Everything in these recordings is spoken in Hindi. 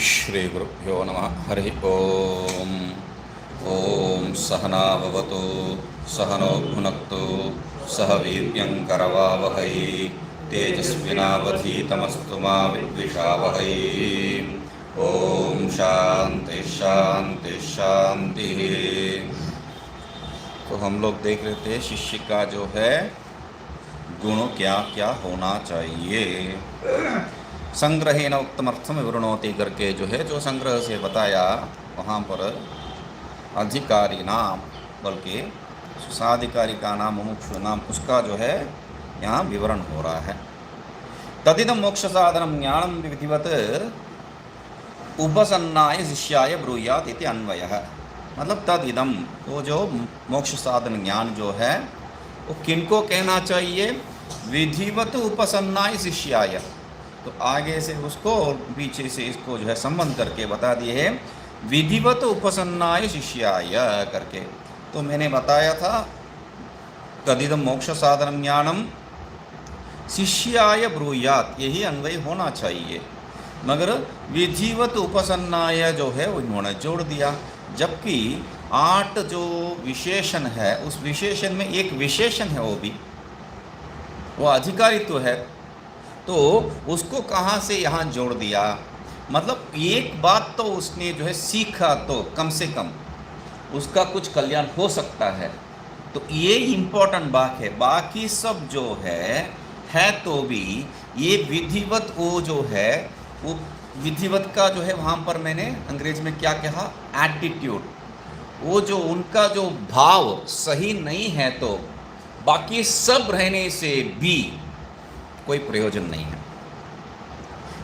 श्री गुरुभ्यो नमः। हरि ओम। ओम सहना भवतु सहनो भुनक्तु सह वीर्यं करवावहै तेजस्विनावधीतमस्तु मा विद्विषावहै। ओम शांति शांति शांति। तो हम लोग देख रहे थे शिष्य का जो है गुण क्या क्या होना चाहिए। संग्रहेण उत्तमर्थम विवृणोति करके जो है जो संग्रह से बताया वहाँ पर अधिकारी नाम बल्कि साधिकारी का नाम मुमुक्षु नाम उसका जो है यहाँ विवरण हो रहा है। तदिदं मोक्ष साधनम ज्ञानम विधिवत उपसन्नाय शिष्याय ब्रूयात इति अन्वयः। मतलब तदिदम वो जो मोक्ष साधन ज्ञान जो है वो किनको कहना चाहिए? विधिवत उपसन्नाय शिष्याय। तो आगे से उसको और पीछे से इसको जो है संबंध करके बता दिए है विधिवत उपसन्नाय शिष्याय करके। तो मैंने बताया था तदिदं मोक्ष साधनम ज्ञानम शिष्याय ब्रूयात यही अन्वय होना चाहिए, मगर विधिवत उपसन्नाय जो है वो इन्होंने जोड़ दिया। जबकि 8 जो विशेषण है उस विशेषण में एक विशेषण है वो अधिकारित्व है, तो उसको कहाँ से यहाँ जोड़ दिया? मतलब एक बात तो उसने जो है सीखा तो कम से कम उसका कुछ कल्याण हो सकता है, तो ये इम्पोर्टेंट बात है। बाकी सब जो है तो भी ये विधिवत वो जो है वो विधिवत का जो है वहाँ पर मैंने अंग्रेजी में क्या कहा? एटीट्यूड। वो जो उनका जो भाव सही नहीं है तो बाकी सब रहने से भी कोई प्रयोजन नहीं है।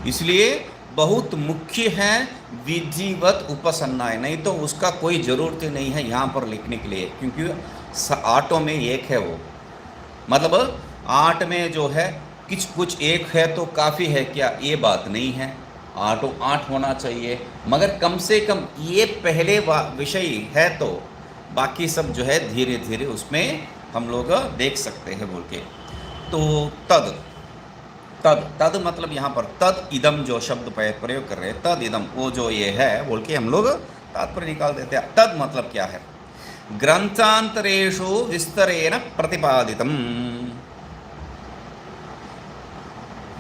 इसलिए बहुत मुख्य है विधिवत उपसन्नाय, नहीं तो उसका कोई ज़रूरत नहीं है यहाँ पर लिखने के लिए, क्योंकि 8 में एक है वो। मतलब 8 में जो है कुछ एक है तो काफ़ी है क्या? ये बात नहीं है। 8 होना चाहिए, मगर कम से कम ये पहले विषय है तो बाकी सब जो है धीरे धीरे उसमें हम लोग देख सकते हैं बोल के। तो तद मतलब यहाँ पर तद इदम जो शब्द प्रयोग कर रहे हैं, तद इदम वो जो ये है बोल के हम लोग तात्पर्य निकाल देते हैं। तद मतलब क्या है? ग्रंथांतरेषु विस्तरेण प्रतिपादितम,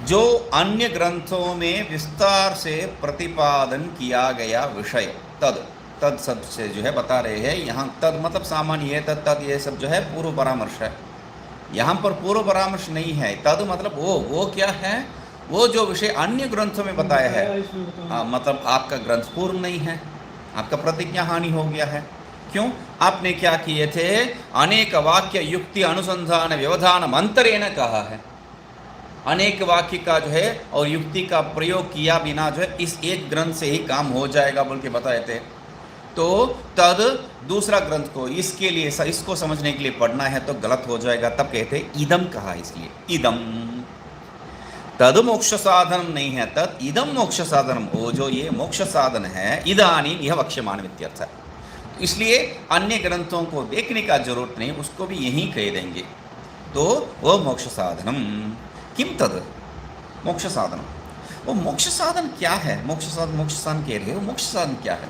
जो अन्य ग्रंथों में विस्तार से प्रतिपादन किया गया विषय। तद सब से जो है बता रहे हैं यहाँ। तद मतलब सामान्य है, तद ये सब जो है पूर्व परामर्श है। यहाँ पर पूर्व परामर्श नहीं है। तद मतलब वो क्या है? वो जो विषय अन्य ग्रंथों में बताया है। मतलब आपका ग्रंथ पूर्ण नहीं है, आपका प्रतिज्ञा हानि हो गया है। क्यों? आपने क्या किए थे? अनेक वाक्य युक्ति अनुसंधान व्यवधान मंत्रेण कहा है। अनेक वाक्य का जो है और युक्ति का प्रयोग किया बिना जो है इस एक ग्रंथ से ही काम हो जाएगा बोल के बताए थे। तो तद दूसरा ग्रंथ को इसके लिए इसको समझने के लिए पढ़ना है तो गलत हो जाएगा, तब कहते इदम कहा। इसलिए इदम तद मोक्ष साधन नहीं है, तद इदम मोक्ष साधनम। वो जो ये मोक्ष साधन है इदानीम यह वक्ष्यमाण इत्यर्थ है। इसलिए अन्य ग्रंथों को देखने का जरूरत नहीं, उसको भी यहीं कह देंगे। तो वो मोक्ष साधनम किम तद मोक्ष साधन। वो मोक्ष साधन क्या है? मोक्ष साधन कह रहे हो, मोक्ष साधन क्या है?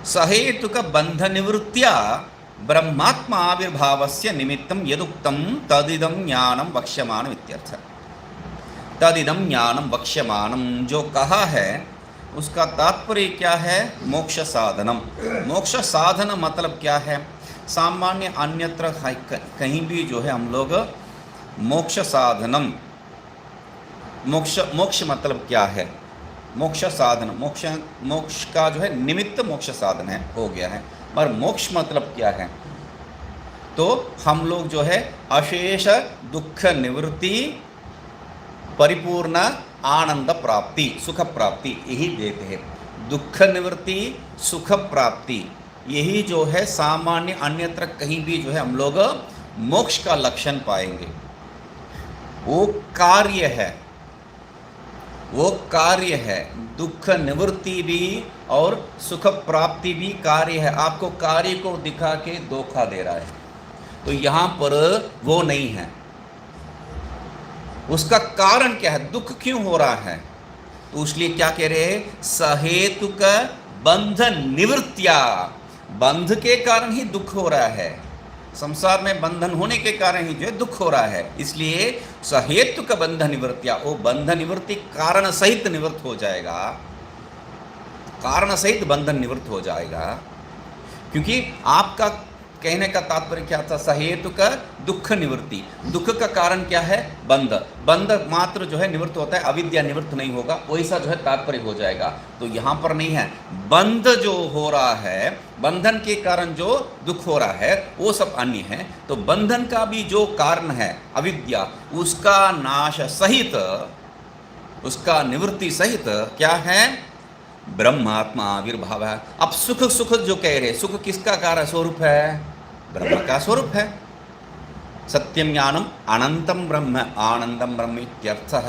सहेतुक बंध निवृत्त्या ब्रह्मात्मा आविर्भावस्य निमित्तं यदुक्तं तदिदं ज्ञानं वक्ष्यमाणम् इत्यर्थ। तदिदं ज्ञानं वक्ष्यमाणं जो कहा है उसका तात्पर्य क्या है? मोक्ष साधनम। मोक्ष साधन मतलब क्या है? सामान्य अन्यत्र कहीं भी जो है हम लोग मोक्ष साधनम, मोक्ष मतलब क्या है? मोक्ष साधन, मोक्ष का जो है निमित्त मोक्ष साधन है, हो गया है। पर मोक्ष मतलब क्या है? तो हम लोग जो है अशेष दुख निवृत्ति, परिपूर्ण आनंद प्राप्ति, सुख प्राप्ति यही देते हैं। दुख निवृत्ति, सुख प्राप्ति यही जो है सामान्य अन्यत्र कहीं भी जो है हम लोग मोक्ष का लक्षण पाएंगे। वो कार्य है, वो कार्य है। दुख निवृत्ति भी और सुख प्राप्ति भी कार्य है। आपको कार्य को दिखा के धोखा दे रहा है, तो यहाँ पर वो नहीं है। उसका कारण क्या है? दुख क्यों हो रहा है? तो इसलिए क्या कह रहे हैं, सहेतुक बंध निवृत्तिया, बंध के कारण ही दुख हो रहा है, संसार में बंधन होने के कारण ही जो है दुख हो रहा है, इसलिए सहेतुक बंध निवृत्तिया, वो बंध निवृत्ति कारण सहित निवृत्त हो जाएगा, कारण सहित बंधन निवृत्त हो जाएगा। क्योंकि आपका कहने का तात्पर्य क्या था, सहेतुक दुख निवृत्ति, दुख का कारण क्या है, बंध, बंध मात्र जो है निवृत्त होता है, अविद्या निवृत्त नहीं होगा, वैसा जो है तात्पर्य हो जाएगा। तो यहाँ पर नहीं है, बंध जो हो रहा है, बंधन के कारण जो दुख हो रहा है वो सब अन्य है, तो बंधन का भी जो कारण है अविद्या, उसका नाश सहित, उसका निवृत्ति सहित क्या है, ब्रह्मात्मा आविर्भाव है। अब सुख सुख जो कह रहे, सुख किसका कारण स्वरूप है, ब्रह्म का स्वरूप है। सत्यम ज्ञानम अनंतम ब्रह्म आनंदम ब्रह्म इत्यर्थः।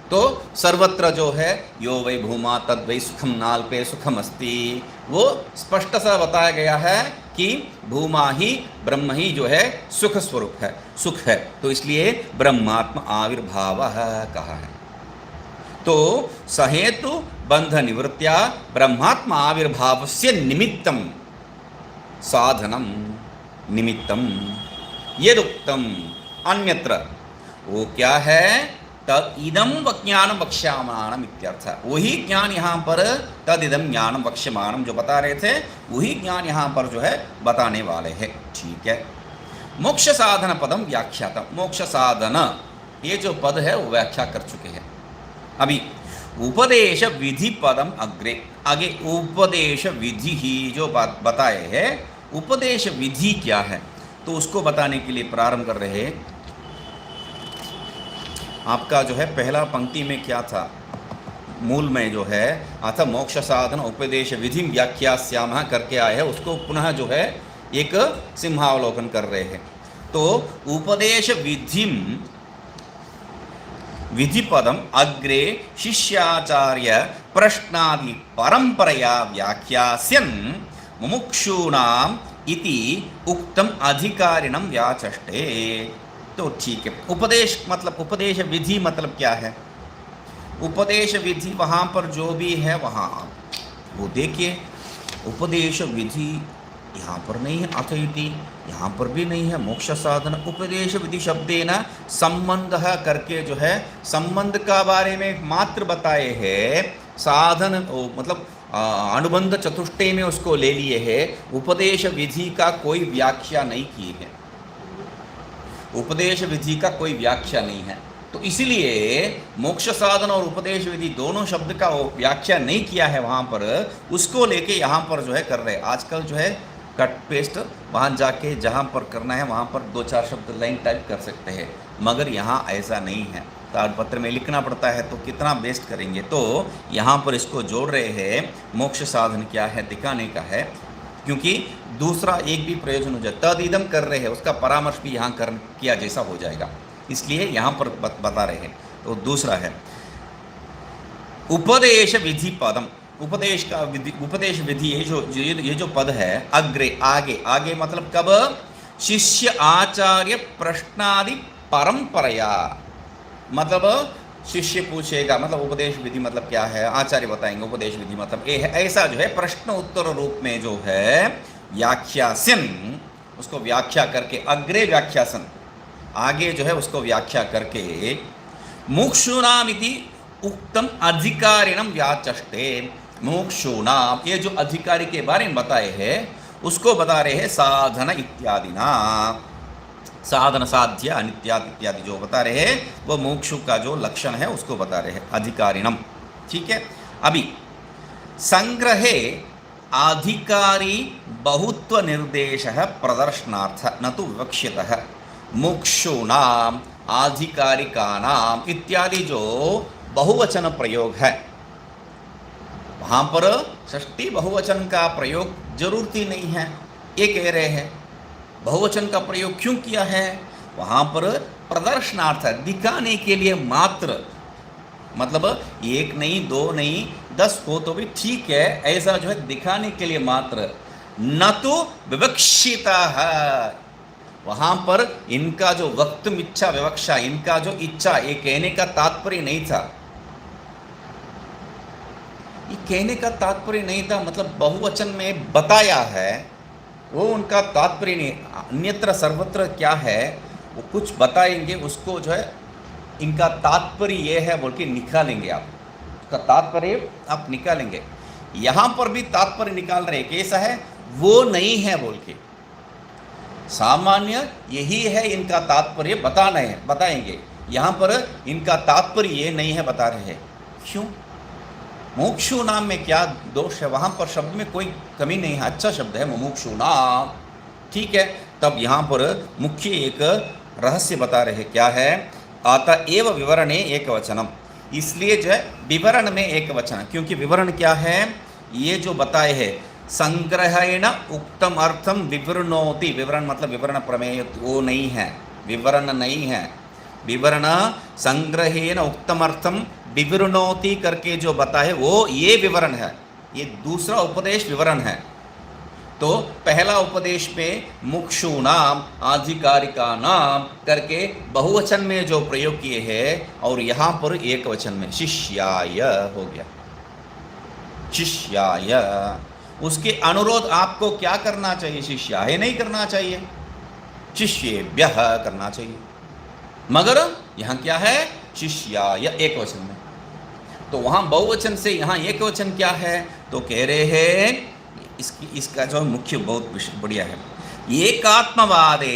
तो सर्वत्र जो है यो वै भूमा तद वै सुखम नाल्पे सुखम अस्ति, वो स्पष्ट सा बताया गया है कि भूमा ही ब्रह्म ही जो है सुख स्वरूप है, सुख है, तो इसलिए ब्रह्मात्म आविर्भाव कहा है। तो सहेतु बंध निवृत्त्या ब्रह्मात्म आविर्भावस्य निमित्तम साधनम निमित्तम यदुक्तम अन्यत्र, वो क्या है, तद इदम ज्ञान वक्ष्यमाणम इत्यर्थ। वही ज्ञान यहाँ पर तद इदम ज्ञान वक्ष्यमाणम जो बता रहे थे, वही ज्ञान यहाँ पर जो है बताने वाले हैं। ठीक है, मोक्ष साधन पदम व्याख्यातम, मोक्ष साधन ये जो पद है वो व्याख्या कर चुके हैं। अभी उपदेश विधि पदम अग्रे, आगे उपदेश विधि ही जो बात बताए हैं, उपदेश विधि क्या है तो उसको बताने के लिए प्रारंभ कर रहे हैं। आपका जो है पहला पंक्ति में क्या था, मूल में जो है अथ मोक्ष साधन उपदेश विधि व्याख्यास्यामः करके आए हैं, उसको पुनः जो है एक सिंहावलोकन कर रहे हैं। तो उपदेश विधिम विधिपदम अग्रे शिष्याचार्य प्रश्नादि परंपरया व्याख्यास्यन् मुमुक्षूणाम इति उक्तम अधिकारिणम व्याचष्टे। तो ठीक है, उपदेश मतलब उपदेश विधि मतलब क्या है, उपदेश विधि वहाँ पर जो भी है वहाँ वो देखिए, उपदेश विधि यहाँ पर नहीं है, अथ इति यहाँ पर भी नहीं है, मोक्ष साधन उपदेश विधि शब्देन संबंध करके जो है संबंध का बारे में मात्र बताए हैं, साधन मतलब अनुबंध चतुष्टय में उसको ले लिए है, उपदेश विधि का कोई व्याख्या नहीं की है, उपदेश विधि का कोई व्याख्या नहीं है। तो इसलिए मोक्ष साधन और उपदेश विधि दोनों शब्द का वो व्याख्या नहीं किया है वहाँ पर, उसको लेके यहाँ पर जो है कर रहे हैं। आजकल जो है कट पेस्ट वहाँ जाके जहाँ पर करना है वहाँ पर दो चार शब्द लाइन टाइप कर सकते हैं, मगर यहाँ ऐसा नहीं है, ताड़पत्र में लिखना पड़ता है, तो कितना बेस्ट करेंगे। तो यहाँ पर इसको जोड़ रहे हैं, मोक्ष साधन क्या है दिखाने का है, क्योंकि दूसरा एक भी प्रयोजन हो जाए, तद इदम कर रहे हैं उसका परामर्श भी यहाँ कर किया जैसा हो जाएगा, इसलिए यहाँ पर बता रहे हैं। तो दूसरा है उपदेश विधि पदम, उपदेश का विधि, उपदेश विधि ये जो पद है, अग्रे आगे, आगे मतलब कब, शिष्य आचार्य प्रश्नादि परंपरया, मतलब शिष्य पूछेगा, मतलब उपदेश विधि मतलब क्या है, आचार्य बताएंगे उपदेश विधि मतलब ये है, ऐसा जो है प्रश्न उत्तर रूप में जो है व्याख्यासन, उसको व्याख्या करके, अग्रे व्याख्यासन आगे जो है उसको व्याख्या करके, मुमुक्षूणाम इति उक्तम अधिकारिणम व्याचष्टे, मुमुक्षूणाम ये जो अधिकारी के बारे में बताए हैं उसको बता रहे हैं साधन इत्यादि ना, साधन साध्य अनित्यादि इत्यादि जो बता रहे हैं वो मोक्षु का जो लक्षण है उसको बता रहे हैं अधिकारिणम। ठीक है, अभी संग्रहे अधिकारी बहुत्व निर्देश प्रदर्शनार्थ न तो विवक्षितः मुमुक्षूणाम आधिकारिकानाम इत्यादि जो बहुवचन प्रयोग है, वहाँ पर षष्ठी बहुवचन का प्रयोग जरूरती नहीं है, ये कह रहे हैं बहुवचन का प्रयोग क्यों किया है, वहाँ पर प्रदर्शनार्थ दिखाने के लिए मात्र, मतलब एक नहीं दो नहीं 10 हो तो भी ठीक है, ऐसा जो है दिखाने के लिए मात्र, न तो विवक्षिता है, वहाँ पर इनका जो वक्तुम इच्छा विवक्षा, इनका जो इच्छा ये कहने का तात्पर्य नहीं था, ये कहने का तात्पर्य नहीं था, मतलब बहुवचन में बताया है, वो उनका तात्पर्य नहीं। अन्यत्र सर्वत्र क्या है, वो कुछ बताएंगे, उसको जो है इनका तात्पर्य ये है बोल के निकालेंगे आप, उसका तात्पर्य आप निकालेंगे। यहाँ पर भी तात्पर्य निकाल रहे कैसा है, वो नहीं है बोल के, सामान्य यही है इनका तात्पर्य बताना है, बताएंगे। यहाँ पर इनका तात्पर्य ये नहीं है बता रहे हैं। क्यों? मुमुक्षु नाम में क्या दोष है? वहाँ पर शब्द में कोई कमी नहीं है, अच्छा शब्द है मुमुक्षु नाम, ठीक है। तब यहाँ पर मुख्य एक रहस्य बता रहे हैं, क्या है? अतः एव विवरणे एक वचनम, इसलिए जो है विवरण में एक वचन, क्योंकि विवरण क्या है, ये जो बताए है संग्रहेण उक्तम अर्थम विवरणोति, विवरण मतलब विवरण प्रमेय वो नहीं है, विवरण नहीं है, विवरण संग्रहेण उक्तम अर्थम विवरणोति करके जो बताए वो ये विवरण है, ये दूसरा उपदेश विवरण है। तो पहला उपदेश में मुक्षु नाम आधिकारिका नाम करके बहुवचन में जो प्रयोग किए हैं, और यहाँ पर एक वचन में शिष्याय हो गया, शिष्याय। उसके अनुरोध आपको क्या करना चाहिए? शिष्याय नहीं करना चाहिए, शिष्येभ्यः करना चाहिए, मगर यहाँ क्या है? शिष्याय एक वचन में। तो वहाँ बहुवचन से यहाँ एक वचन क्या है? तो कह रहे हैं इसका जो मुख्य बहुत बढ़िया है, एकात्मवादे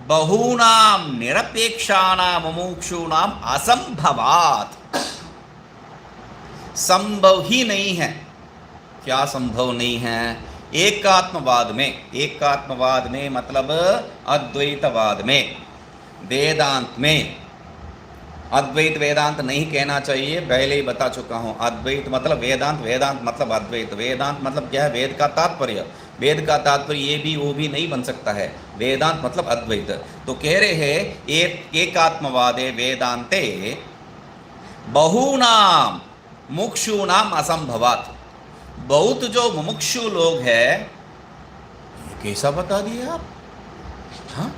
बहूनाम निरपेक्षाणाम मुमुक्षूणाम असंभवात्, संभव ही नहीं है। क्या संभव नहीं है? एकात्मवाद में, एकात्मवाद में मतलब अद्वैतवाद में, वेदांत में, अद्वैत वेदांत नहीं कहना चाहिए, पहले ही बता चुका हूँ। अद्वैत मतलब वेदांत, वेदांत मतलब अद्वैत, वेदांत मतलब क्या है? वेद का तात्पर्य, वेद का तात्पर्य ये भी वो भी नहीं बन सकता है, वेदांत मतलब अद्वैत। तो कह रहे हैं एकात्मवादे वेदांते बहूनाम मुमुक्षूणाम असंभवात्, बहुत जो मुमुक्षु लोग हैं, कैसा बता दिए आप? हाँ,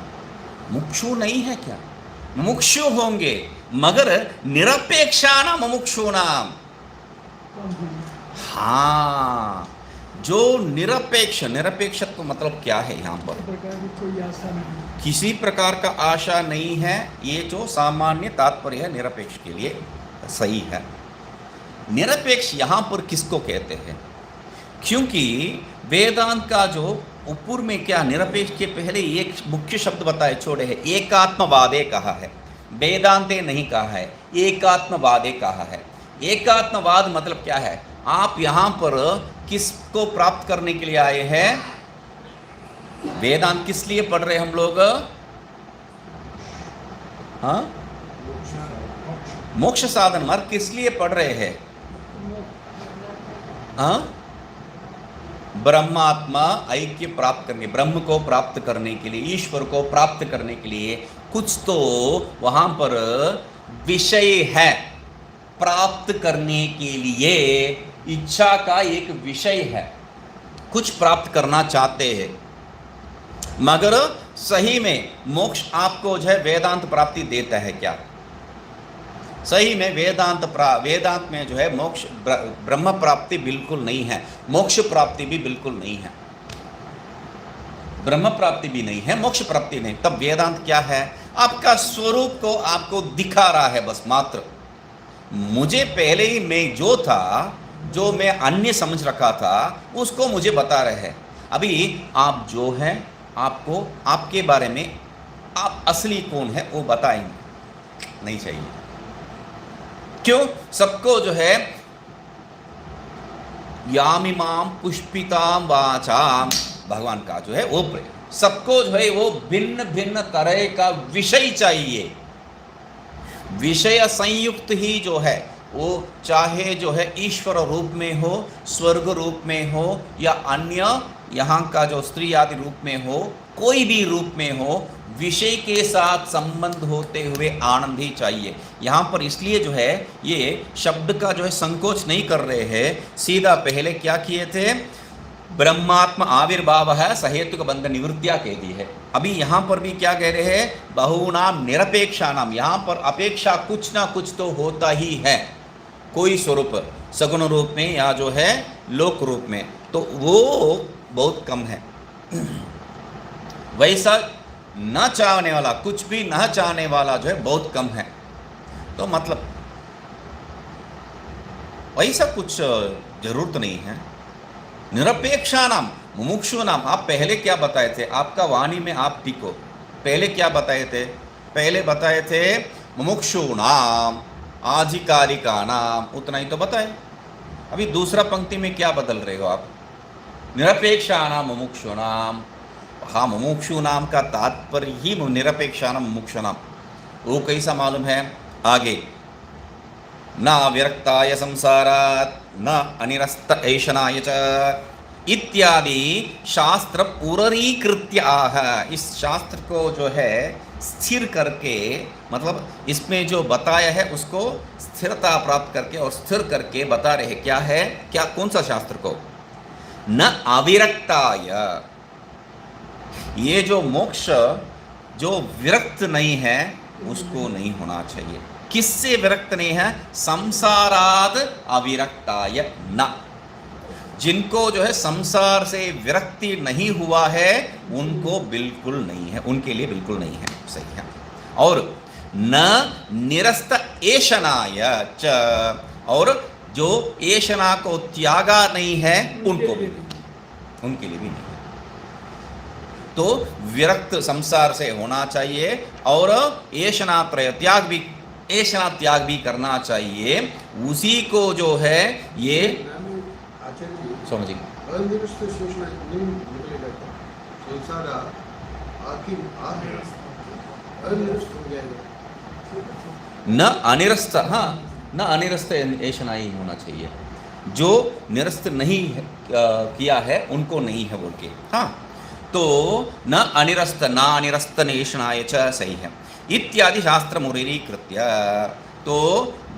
मुमुक्षु नहीं है क्या? मुमुक्षु होंगे मगर निरपेक्षाना मुमुक्षूणाम, हाँ, जो निरपेक्ष, निरपेक्षत्व मतलब क्या है? यहाँ पर किसी प्रकार का आशा नहीं है, ये जो सामान्य तात्पर्य है निरपेक्ष के लिए सही है। निरपेक्ष यहाँ पर किसको कहते हैं? क्योंकि वेदांत का जो ऊपर में क्या निरपेक्ष के पहले एक मुख्य शब्द बताए छोड़े हैं, एकात्मवादे कहा है, वेदांते नहीं कहा है, एकात्मवादे कहा है। एकात्मवाद मतलब क्या है? आप यहाँ पर किसको प्राप्त करने के लिए आए हैं? वेदांत किस लिए पढ़ रहे हम लोग? हाँ, मोक्ष साधन मार्ग किस लिए पढ़ रहे हैं? हाँ, ब्रह्मात्मा ऐक्य प्राप्त करने, ब्रह्म को प्राप्त करने के लिए, ईश्वर को प्राप्त करने के लिए कुछ तो वहां पर विषय है, प्राप्त करने के लिए इच्छा का एक विषय है, कुछ प्राप्त करना चाहते हैं। मगर सही में मोक्ष आपको जो है वेदांत प्राप्ति देता है क्या? सही में वेदांत में जो है मोक्ष, ब्रह्म प्राप्ति बिल्कुल नहीं है, मोक्ष प्राप्ति भी बिल्कुल नहीं है, ब्रह्म प्राप्ति भी नहीं है, मोक्ष प्राप्ति नहीं। तब वेदांत क्या है? आपका स्वरूप को आपको दिखा रहा है बस मात्र। मुझे पहले ही मैं जो था, जो मैं अन्य समझ रखा था, उसको मुझे बता रहे हैं। अभी आप जो हैं, आपको आपके बारे में आप असली कौन है वो बताएंगे नहीं चाहिए। क्यों? सबको जो है यामिमाम पुष्पिताम वाचाम, भगवान का जो है वो प्रेम, सबको जो है वो भिन्न भिन्न तरह का विषय चाहिए। विषय संयुक्त ही जो है वो चाहे जो है ईश्वर रूप में हो, स्वर्ग रूप में हो, या अन्य यहाँ का जो स्त्री आदि रूप में हो, कोई भी रूप में हो, विषय के साथ संबंध होते हुए आनंद ही चाहिए। यहाँ पर इसलिए जो है ये शब्द का जो है संकोच नहीं कर रहे हैं, सीधा पहले क्या किए थे? ब्रह्मात्म आविर्भाव है सहेतुक बंध निवृत्तिया कह दी है। अभी यहाँ पर भी क्या कह रहे हैं? बहुनाम निरपेक्षा नाम, यहाँ पर अपेक्षा कुछ ना कुछ तो होता ही है, कोई स्वरूप सगुण रूप में या जो है लोक रूप में, तो वो बहुत कम है। वैसा न चाहने वाला, कुछ भी न चाहने वाला जो है बहुत कम है। तो मतलब वैसा कुछ जरूरत नहीं है। निरपेक्षा नाम मुमुक्षु नाम, आप पहले क्या बताए थे, आपका वाणी में आप टिको, पहले क्या बताए थे, पहले बताए थे मुमुक्षु नाम आधिकारिका नाम, उतना ही तो बताए। अभी दूसरा पंक्ति में क्या बदल रहे हो आप, निरपेक्षा नाम मुमुक्षु नाम। हाँ, मुमुक्षु नाम का तात्पर्य ही निरपेक्षा नाम मुमुक्षु नाम, वो कैसा मालूम है आगे, न विरक्ताय संसारात् न अनिरस्त ऐशनाय च इत्यादि शास्त्र पुररीकृत्य आह। इस शास्त्र को जो है स्थिर करके, मतलब इसमें जो बताया है उसको स्थिरता प्राप्त करके और स्थिर करके बता रहे क्या है, क्या कौन सा शास्त्र को, न अविरक्ताय, ये जो मोक्ष जो विरक्त नहीं है उसको नहीं होना चाहिए। किससे विरक्त नहीं है, संसाराद अविरक्ताय न, जिनको जो है संसार से विरक्ति नहीं हुआ है उनको बिल्कुल नहीं है, उनके लिए बिल्कुल नहीं है, सही है। और न निरस्त ऐशनाय च, और जो ऐशना को त्यागा नहीं है उनको भी नहीं, उनके लिए भी नहीं। तो विरक्त संसार से होना चाहिए और ऐशना त्याग भी, ऐशना त्याग भी करना चाहिए, उसी को जो है ये समझिए। न अनिरस्त, हाँ न अनिरस्त ऐशना ही होना चाहिए, जो निरस्त नहीं किया है उनको नहीं है बोल के। हाँ, तो न अनिरस्त न अनिरस्त ऐशनाय च, सही है। इत्यादि शास्त्र मुरीकृत्य, तो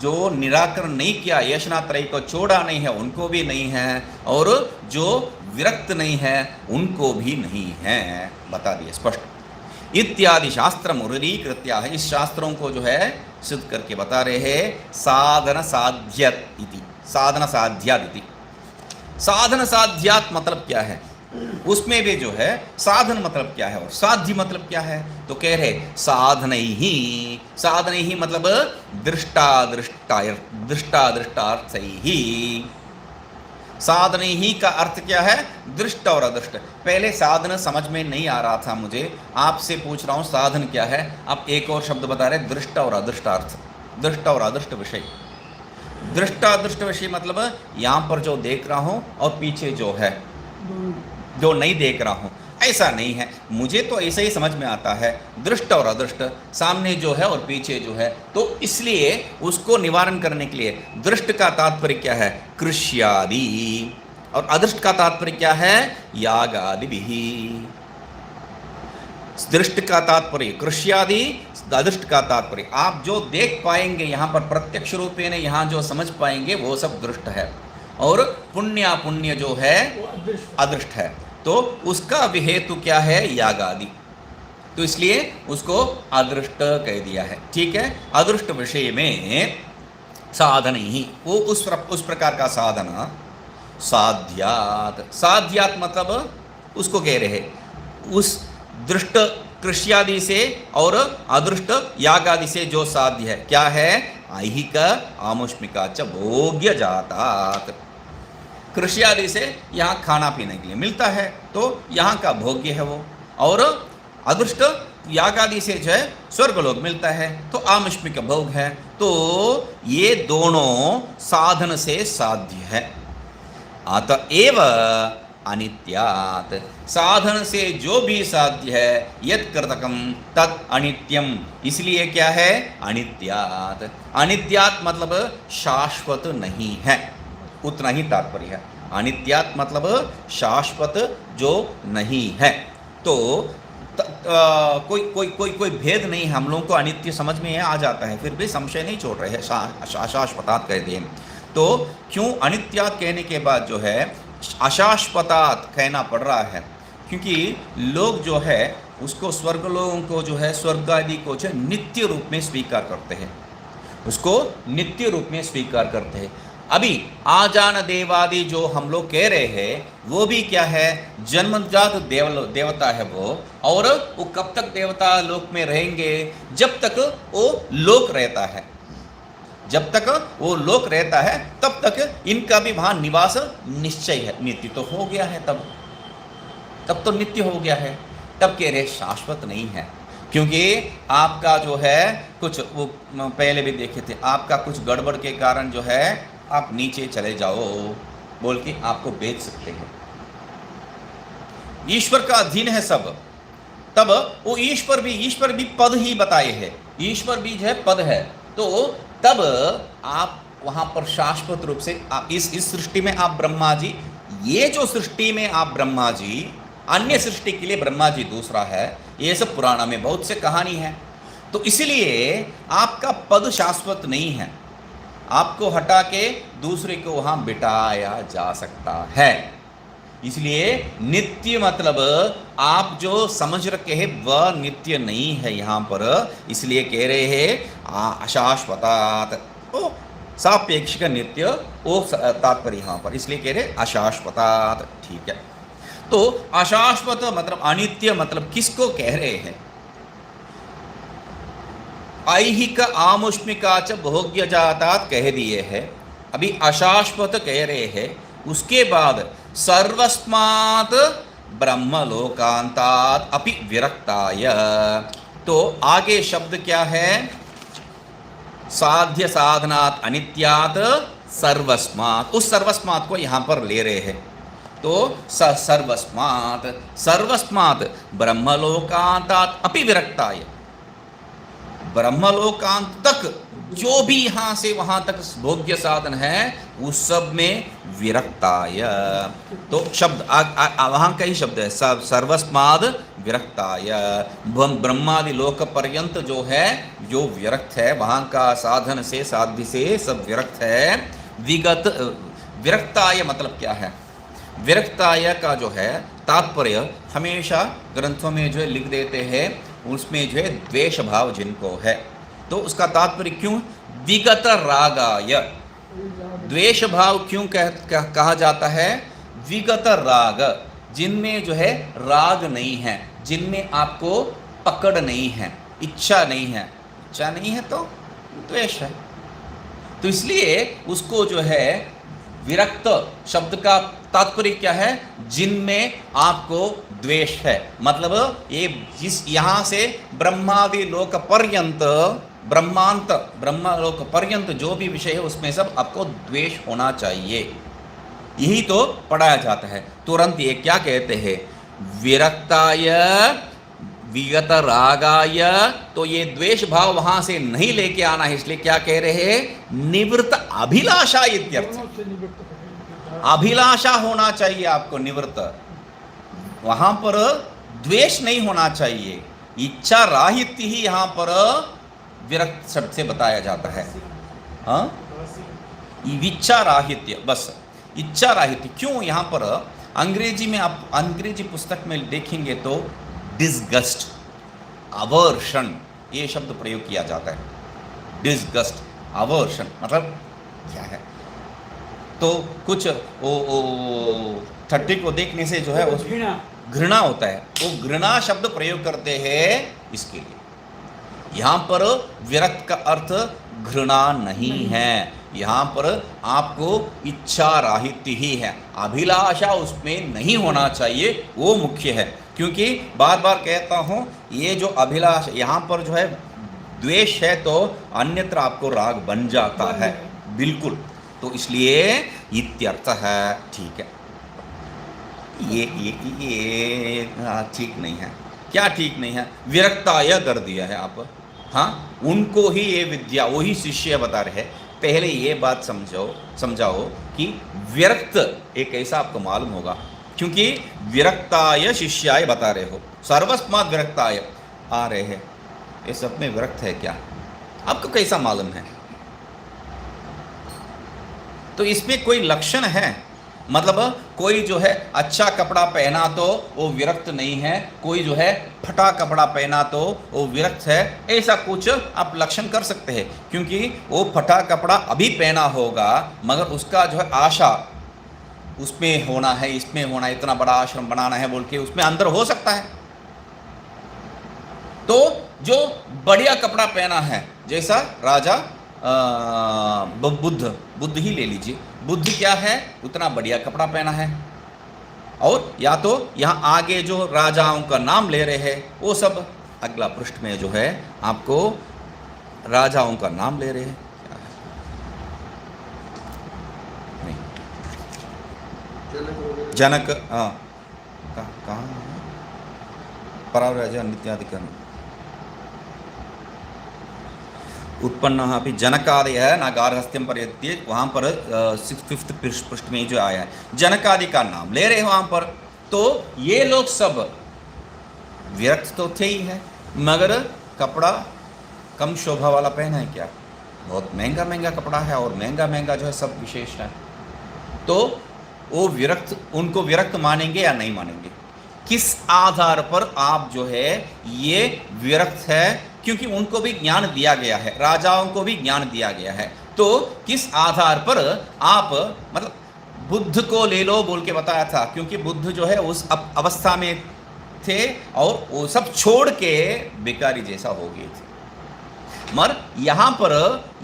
जो निराकरण नहीं किया, ऐशनात्रय को छोड़ा नहीं है उनको भी नहीं है, और जो विरक्त नहीं है उनको भी नहीं है, बता दिए स्पष्ट। इत्यादि शास्त्र मुरीकृत्य है, इस शास्त्रों को जो है सिद्ध करके बता रहे हैं। साधन साध्यात इति, साधन साध्यात इति, साधन साध्यात मतलब क्या है, उसमें भी जो है साधन मतलब क्या है और साध्य मतलब क्या है, तो कह रहे साधन ही, साधन ही मतलब दृष्टादृष्टार्थ ही। साधन ही का अर्थ क्या है, दृष्ट और अदृष्ट। पहले साधन समझ में नहीं आ रहा था मुझे, आपसे पूछ रहा हूं साधन क्या है। आप एक और शब्द बता रहे, दृष्ट और अदृष्टार्थ, दृष्ट और अदृष्ट विषय। दृष्टादृष्ट विषय मतलब यहां पर जो देख रहा हूं और पीछे जो है जो नहीं देख रहा हूं, ऐसा नहीं है। मुझे तो ऐसा ही समझ में आता है, दृष्ट और अदृष्ट, सामने जो है और पीछे जो है। तो इसलिए उसको निवारण करने के लिए दृष्ट का तात्पर्य क्या है, कृष्यादि, और अदृष्ट का तात्पर्य क्या है, यागादि भी। दृष्ट का तात्पर्य कृष्यादि, अदृष्ट का तात्पर्य आप जो देख पाएंगे यहाँ पर प्रत्यक्ष रूपे ने, यहाँ जो समझ पाएंगे वो सब दृष्ट है, और पुण्य पुण्य जो है अदृष्ट है। तो उसका भी हेतु क्या है, यागादि, तो इसलिए उसको अदृष्ट कह दिया है। ठीक है, अदृष्ट विषय में साधन ही, वो उस प्रकार का साधना साध्यात, साध्यात मतलब उसको कह रहे उस दृष्ट कृष्यादि से और अदृष्ट यागादि से जो साध्य है, क्या है, ऐहिक आमुष्मिका च भोग्य जातात। कृष्यादि से यहाँ खाना पीने के लिए मिलता है तो यहाँ का भोग्य है वो, और अदृष्ट यागादि से जो है स्वर्गलोक मिलता है तो आमुष्मिक भोग है। तो ये दोनों साधन से साध्य है। अतएव अनित्यात्, साधन से जो भी साध्य है, यत् कृतकम तत् अनित्यम, इसलिए क्या है, अनित्यात्। अनित्यात् मतलब शाश्वत नहीं है, उतना ही तात्पर्य है। अनित्यात् मतलब शाश्वत जो नहीं है। तो कोई भेद नहीं है, हम लोगों को अनित्य समझ में आ जाता है, फिर भी संशय नहीं छोड़ रहे हैं, अशाश्वतात् कह दिए। तो क्यों अनित्यात् कहने के बाद जो है अशाश्वतात् कहना पड़ रहा है, क्योंकि लोग जो है उसको स्वर्ग लोगों को जो है स्वर्ग आदि को जो नित्य रूप में स्वीकार करते हैं, उसको नित्य रूप में स्वीकार करते हैं। अभी आजान देवादि जो हम लोग कह रहे हैं वो भी क्या है, जन्मजात देवता है वो, और वो कब तक देवता लोक में रहेंगे, जब तक वो लोक रहता है, जब तक वो लोक रहता है तब तक इनका भी वहां निवास निश्चय है। नित्य तो हो गया है, तब तो नित्य हो गया है, तब कह रहे शाश्वत नहीं है, क्योंकि आपका जो है कुछ, वो पहले भी देखे थे, आपका कुछ गड़बड़ के कारण जो है आप नीचे चले जाओ बोल के आपको बेच सकते हैं। ईश्वर का अधीन है सब, तब वो ईश्वर भी पद ही बताए हैं, ईश्वर भी जो है पद है, तो तब आप वहां पर शाश्वत रूप से आप इस सृष्टि में आप ब्रह्मा जी, ये जो सृष्टि में आप ब्रह्मा जी, अन्य सृष्टि के लिए ब्रह्मा जी दूसरा है, ये सब पुराण में बहुत से कहानी है, तो इसलिए आपका पद शाश्वत नहीं है, आपको हटा के दूसरे को वहां बिठाया जा सकता है। इसलिए नित्य मतलब आप जो समझ रखे हैं वह नित्य नहीं है यहाँ पर, इसलिए कह रहे हैं अशाश्वतात, ओ सापेक्षिक नित्य वो तात्पर्य यहाँ पर, इसलिए कह रहे अशाश्वतात। ठीक है, तो अशाश्वत मतलब अनित्य मतलब किसको कह रहे हैं, ऐहिक आमुष्मिका च भोग्य जातात कह दिए हैं, अभी अशाश्वत कह रहे हैं, उसके बाद सर्वस्मात् ब्रह्मलोकांतात् अपि विरक्ताय, तो आगे शब्द क्या है, साध्य साधनात् अनित्यात् सर्वस्मात्, उस सर्वस्मात् को यहाँ पर ले रहे हैं, तो सर्वस्मात् ब्रह्मलोकांतात् अपि विरक्ताय, ब्रह्मलोकांत तक जो भी यहाँ से वहाँ तक भोग्य साधन है उस सब में विरक्ताय, तो शब्द वहाँ का ही शब्द है, सर्वस्माद विरक्ताय, ब्रह्मादि लोक पर्यंत जो है, जो विरक्त है, वहाँ का साधन से साध्य से सब विरक्त है। विरक्ताय मतलब क्या है, विरक्ताय का जो है तात्पर्य हमेशा ग्रंथों में जो है लिख देते हैं, उसमें जो है द्वेष भाव जिनको है, तो उसका तात्पर्य क्यों विगत रागाय, द्वेष भाव क्यों कहा जाता है, विगत राग, जिनमें जो है राग नहीं है, जिनमें आपको पकड़ नहीं है, इच्छा नहीं है, इच्छा नहीं है तो द्वेष है, तो इसलिए उसको जो है विरक्त शब्द का तात्पर्य क्या है, जिनमें आपको द्वेष है, मतलब ये जिस यहाँ से ब्रह्मादि लोक पर्यंत, ब्रह्मा लोक पर्यंत जो भी विषय है उसमें सब आपको द्वेष होना चाहिए, यही तो पढ़ाया जाता है। तुरंत ये क्या कहते हैं, विरक्ताय विगत रागाय, तो ये द्वेष भाव वहां से नहीं लेके आना है, इसलिए क्या कह रहे हैं, निवृत्त अभिलाषा इत्यर्थ, अभिलाषा होना चाहिए आपको निवृत्त, वहां पर द्वेष नहीं होना चाहिए, इच्छा राहित्य ही यहां पर विरक्त शब्द से बताया जाता है। हाँ, इच्छा राहित्य, बस इच्छा राहित्य। क्यों यहाँ पर अंग्रेजी में, आप अंग्रेजी पुस्तक में देखेंगे तो डिसगस्ट, अवर्शन, ये शब्द प्रयोग किया जाता है, डिसगस्ट, अवर्शन मतलब क्या है, तो कुछ वो 30 को देखने से जो है उस घृणा होता है, वो घृणा शब्द प्रयोग करते हैं इसके लिए। यहाँ पर विरक्त का अर्थ घृणा नहीं है, यहाँ पर आपको इच्छा राहित्य ही है, अभिलाषा उसमें नहीं होना चाहिए, वो मुख्य है। क्योंकि बार बार कहता हूँ, ये जो अभिलाषा यहाँ पर जो है द्वेष है, तो अन्यत्र आपको राग बन जाता है, बिल्कुल, तो इसलिए इत्यर्थ है। ठीक है, ये ठीक नहीं है। क्या ठीक नहीं है, विरक्ताय कर दिया है आप, हाँ, उनको ही ये विद्या, वही शिष्य बता रहे हैं। पहले ये बात समझाओ कि विरक्त एक ऐसा आपको मालूम होगा, क्योंकि विरक्ताय शिष्याय बता रहे हो, सर्वस्मात् विरक्ताय आ रहे हैं, ये सब में विरक्त है क्या, आपको कैसा मालूम है? तो इसमें कोई लक्षण है, मतलब कोई जो है अच्छा कपड़ा पहना तो वो विरक्त नहीं है, कोई जो है फटा कपड़ा पहना तो वो विरक्त है, ऐसा कुछ आप लक्षण कर सकते हैं। क्योंकि वो फटा कपड़ा अभी पहना होगा मगर उसका जो है आशा उसमें होना है, इसमें होना है, इतना बड़ा आश्रम बनाना है बोल के उसमें अंदर हो सकता है। तो जो बढ़िया कपड़ा पहना है, जैसा राजा बुद्ध ही ले लीजिए, बुद्ध क्या है, उतना बढ़िया कपड़ा पहना है। और या तो यहाँ आगे जो राजाओं का नाम ले रहे हैं वो सब अगला पृष्ठ में जो है आपको राजाओं का नाम ले रहे हैं। क्या है? नहीं, जनक, हाँ कहाँ परावराजा नित्याधिकरण उत्पन्न अभी जनकादि है ना, गार्हस्थ्यम पर्यत्य, वहाँ पर 5th पृष्ठ में जो आया है जनकादि का नाम ले रहे हैं वहाँ पर। तो ये लोग सब विरक्त तो थे ही है, मगर कपड़ा कम शोभा वाला पहना है क्या, बहुत महंगा महंगा कपड़ा है और महंगा महंगा जो है सब विशेष है। तो वो विरक्त, उनको विरक्त मानेंगे या नहीं मानेंगे? किस आधार पर आप जो है ये विरक्त है? क्योंकि उनको भी ज्ञान दिया गया है, राजाओं को भी ज्ञान दिया गया है। तो किस आधार पर आप, मतलब बुद्ध को ले लो बोल के बताया था, क्योंकि बुद्ध जो है उस अवस्था में थे और वो सब छोड़ के बेकारी जैसा हो गए थे। मगर यहाँ पर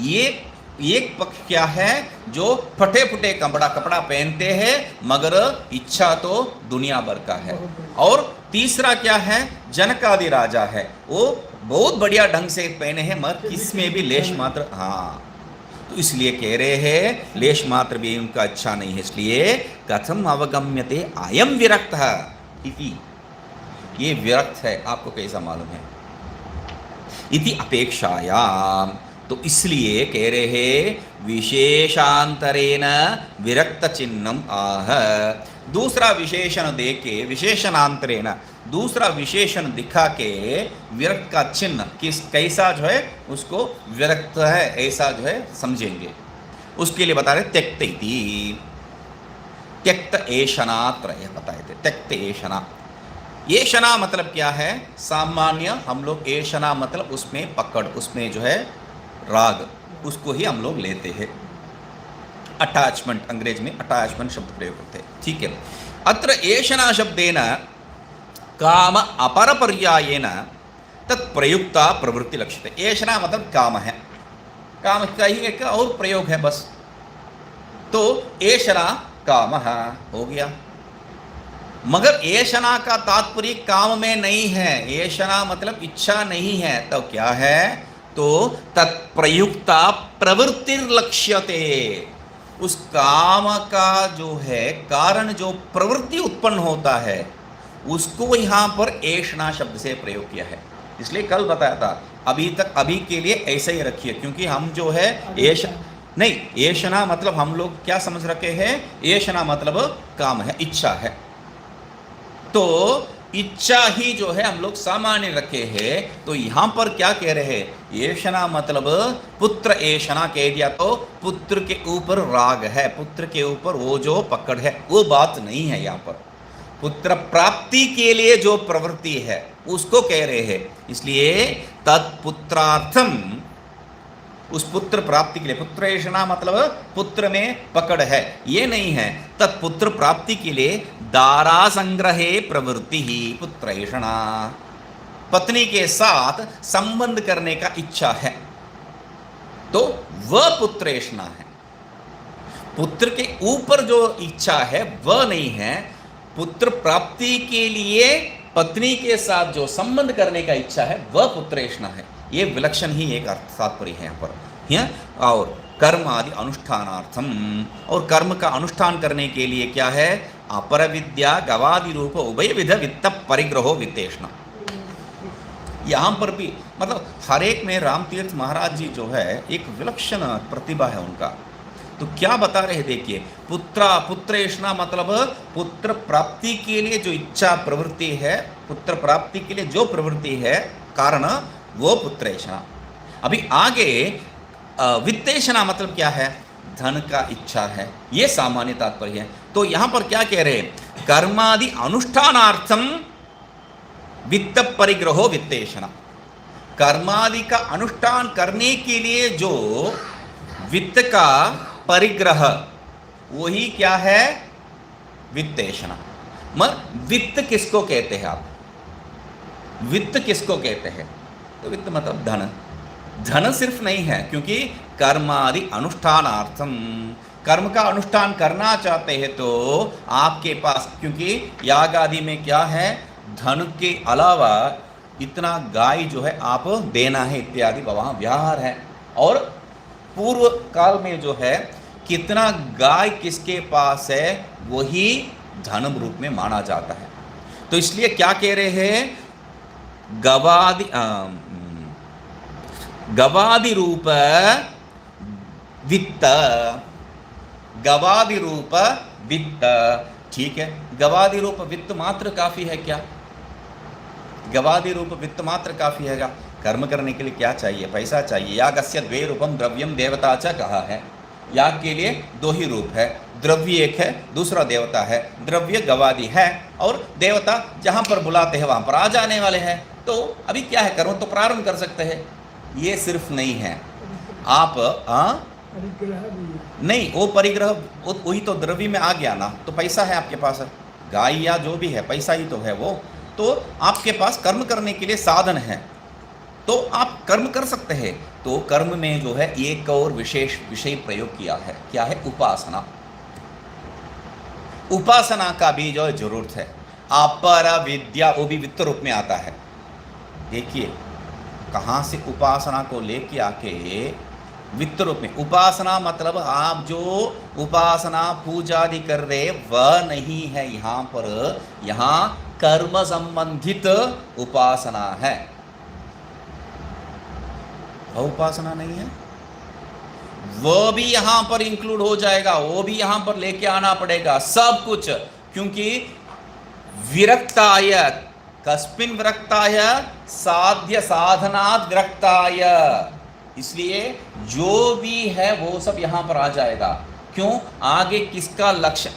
ये एक पक्ष क्या है, जो फटे फटे कपड़ा पहनते हैं मगर इच्छा तो दुनिया भर का है। और तीसरा क्या है, जनकादि राजा है, वो बहुत बढ़िया ढंग से पहने हैं मगर किसमें भी लेश मात्र, हाँ, तो इसलिए कह रहे हैं लेश मात्र भी उनका अच्छा नहीं है। इसलिए कथम अवगम्यते अयम विरक्त इति, ये विरक्त है, आपको कैसा मालूम है? इति अपेक्षायाम, तो इसलिए कह रहे हैं विशेषांतरेण विरक्त चिन्हम आह। दूसरा विशेषण दे के, विशेषणांतरेण दूसरा विशेषण दिखा के विरक्त का चिन्ह किस कैसा जो है उसको विरक्त है ऐसा जो है समझेंगे। उसके लिए बता रहे त्यक्त इति, त्यक्त एषणा त्रय बताए थे। त्यक्त एषणा, एषणा मतलब क्या है? सामान्य हम लोग एषणा मतलब उसमें पकड़, उसमें जो है राग, उसको ही हम लोग लेते हैं। अटैचमेंट, अंग्रेज में अटैचमेंट शब्द प्रयोग करते हैं, ठीक है। अत्र एषणा शब्देन काम अपर पर्यायेन तत्प्रयुक्ता प्रवृत्ति लक्ष्यते। एषणा मतलब काम है, काम का ही एक और प्रयोग है बस। तो एषणा काम हो गया, मगर एषणा का तात्पर्य काम में नहीं है, एषणा मतलब इच्छा नहीं है। तो क्या है? तो तत्प्रयुक्ता प्रवृत्ति लक्ष्यते, उस काम का जो है कारण जो प्रवृत्ति उत्पन्न होता है उसको यहाँ पर एषणा शब्द से प्रयोग किया है। इसलिए कल बताया था, अभी तक अभी के लिए ऐसे ही रखिए, क्योंकि हम जो है नहीं, एषणा मतलब हम लोग क्या समझ रखे हैं, एषणा मतलब काम है, इच्छा है। तो इच्छा ही जो है हम लोग सामान्य रखे हैं। तो यहां पर क्या कह रहे हैं? एषणा मतलब पुत्र एषणा कह दिया तो पुत्र के ऊपर राग है, पुत्र के ऊपर वो जो पकड़ है वो बात नहीं है। यहाँ पर पुत्र प्राप्ति के लिए जो प्रवृत्ति है उसको कह रहे हैं। इसलिए तत्पुत्रार्थम, उस पुत्र प्राप्ति के लिए, पुत्रेषणा मतलब पुत्र में पकड़ है, ये नहीं है। तत्पुत्र प्राप्ति के लिए दारा संग्रहे प्रवृत्ति ही पुत्रेषणा, पत्नी के साथ संबंध करने का इच्छा है, तो वह पुत्रेषणा है। पुत्र के ऊपर जो इच्छा है वह नहीं है। पुत्र प्राप्ति के लिए पत्नी के साथ जो संबंध करने का इच्छा है वह पुत्रेषणा है। ये विलक्षण ही एक अर्थ तात्पर्य है यहाँ पर। यहाँ और कर्म आदि अनुष्ठानार्थम, और कर्म का अनुष्ठान करने के लिए क्या है? अपर विद्या गवादि रूप उभय विध वित्त परिग्रहो वित्तेषणा। यहाँ पर भी मतलब हर एक में रामतीर्थ महाराज जी जो है एक विलक्षण प्रतिभा है उनका। तो क्या बता रहे, देखिए, पुत्रेषणा मतलब पुत्र प्राप्ति के लिए जो इच्छा प्रवृत्ति है, पुत्र प्राप्ति के लिए जो प्रवृत्ति है कारण वो पुत्रेषणा। अभी आगे वित्तेषणा मतलब क्या है? धन का इच्छा है, ये सामान्य तात्पर्य है। तो यहां पर क्या कह रहे हैं, कर्मादि अनुष्ठानार्थम वित्त परिग्रहो वित्तेषण, कर्मादि का अनुष्ठान करने के लिए जो वित्त का परिग्रह, वही क्या है, वित्तेषण। वित्त किसको कहते हैं आप, वित्त किसको कहते हैं, तो वित्त मतलब धन। धन सिर्फ नहीं है, क्योंकि कर्मादि अनुष्ठानार्थम, कर्म का अनुष्ठान करना चाहते हैं तो आपके पास, क्योंकि याग आदि में क्या है, धन के अलावा इतना गाय जो है आप देना है इत्यादि वहाँ व्यवहार है। और पूर्व काल में जो है कितना गाय किसके पास है, वही धन रूप में माना जाता है। तो इसलिए क्या कह रहे हैं, गवादि रूप वित्त, गवादि रूप वित्त, ठीक है। गवादि रूप वित्त मात्र काफी है क्या, गवादि रूप वित्त मात्र काफी है क्या? कर्म करने के लिए क्या चाहिए, पैसा चाहिए। यागस्य द्वे रूपम द्रव्यम देवता च कहा है, याग के लिए दो ही रूप है, द्रव्य एक है, दूसरा देवता है। द्रव्य गवादि है और देवता जहां पर बुलाते हैं वहां पर आ जाने वाले हैं। तो अभी क्या है, कर्म तो प्रारंभ कर सकते हैं। ये सिर्फ नहीं है, आप नहीं, वो परिग्रह वही तो द्रव्य में आ गया ना, तो पैसा है आपके पास, गाय या जो भी है पैसा ही तो है वो, तो आपके पास कर्म करने के लिए साधन है, तो आप कर्म कर सकते हैं। तो कर्म में जो है एक और विशेष विषय प्रयोग किया है, क्या है, उपासना। उपासना का भी जो जरूरत है, अपर विद्या, वो भी वित्त रूप में आता है। देखिए कहाँ से उपासना को लेके आके वित्त रूप में, उपासना मतलब आप जो उपासना पूजा आदि कर रहे वह नहीं है यहाँ पर, यहाँ कर्म संबंधित उपासना है, वह उपासना नहीं है, वो भी यहाँ पर इंक्लूड हो जाएगा, वो भी यहाँ पर लेके आना पड़ेगा सब कुछ। क्योंकि विरक्ताय, कस्मिन् विरक्ताय, साध्य साधनात् विरक्ताय, इसलिए जो भी है वो सब यहाँ पर आ जाएगा। क्यों, आगे किसका लक्ष्य,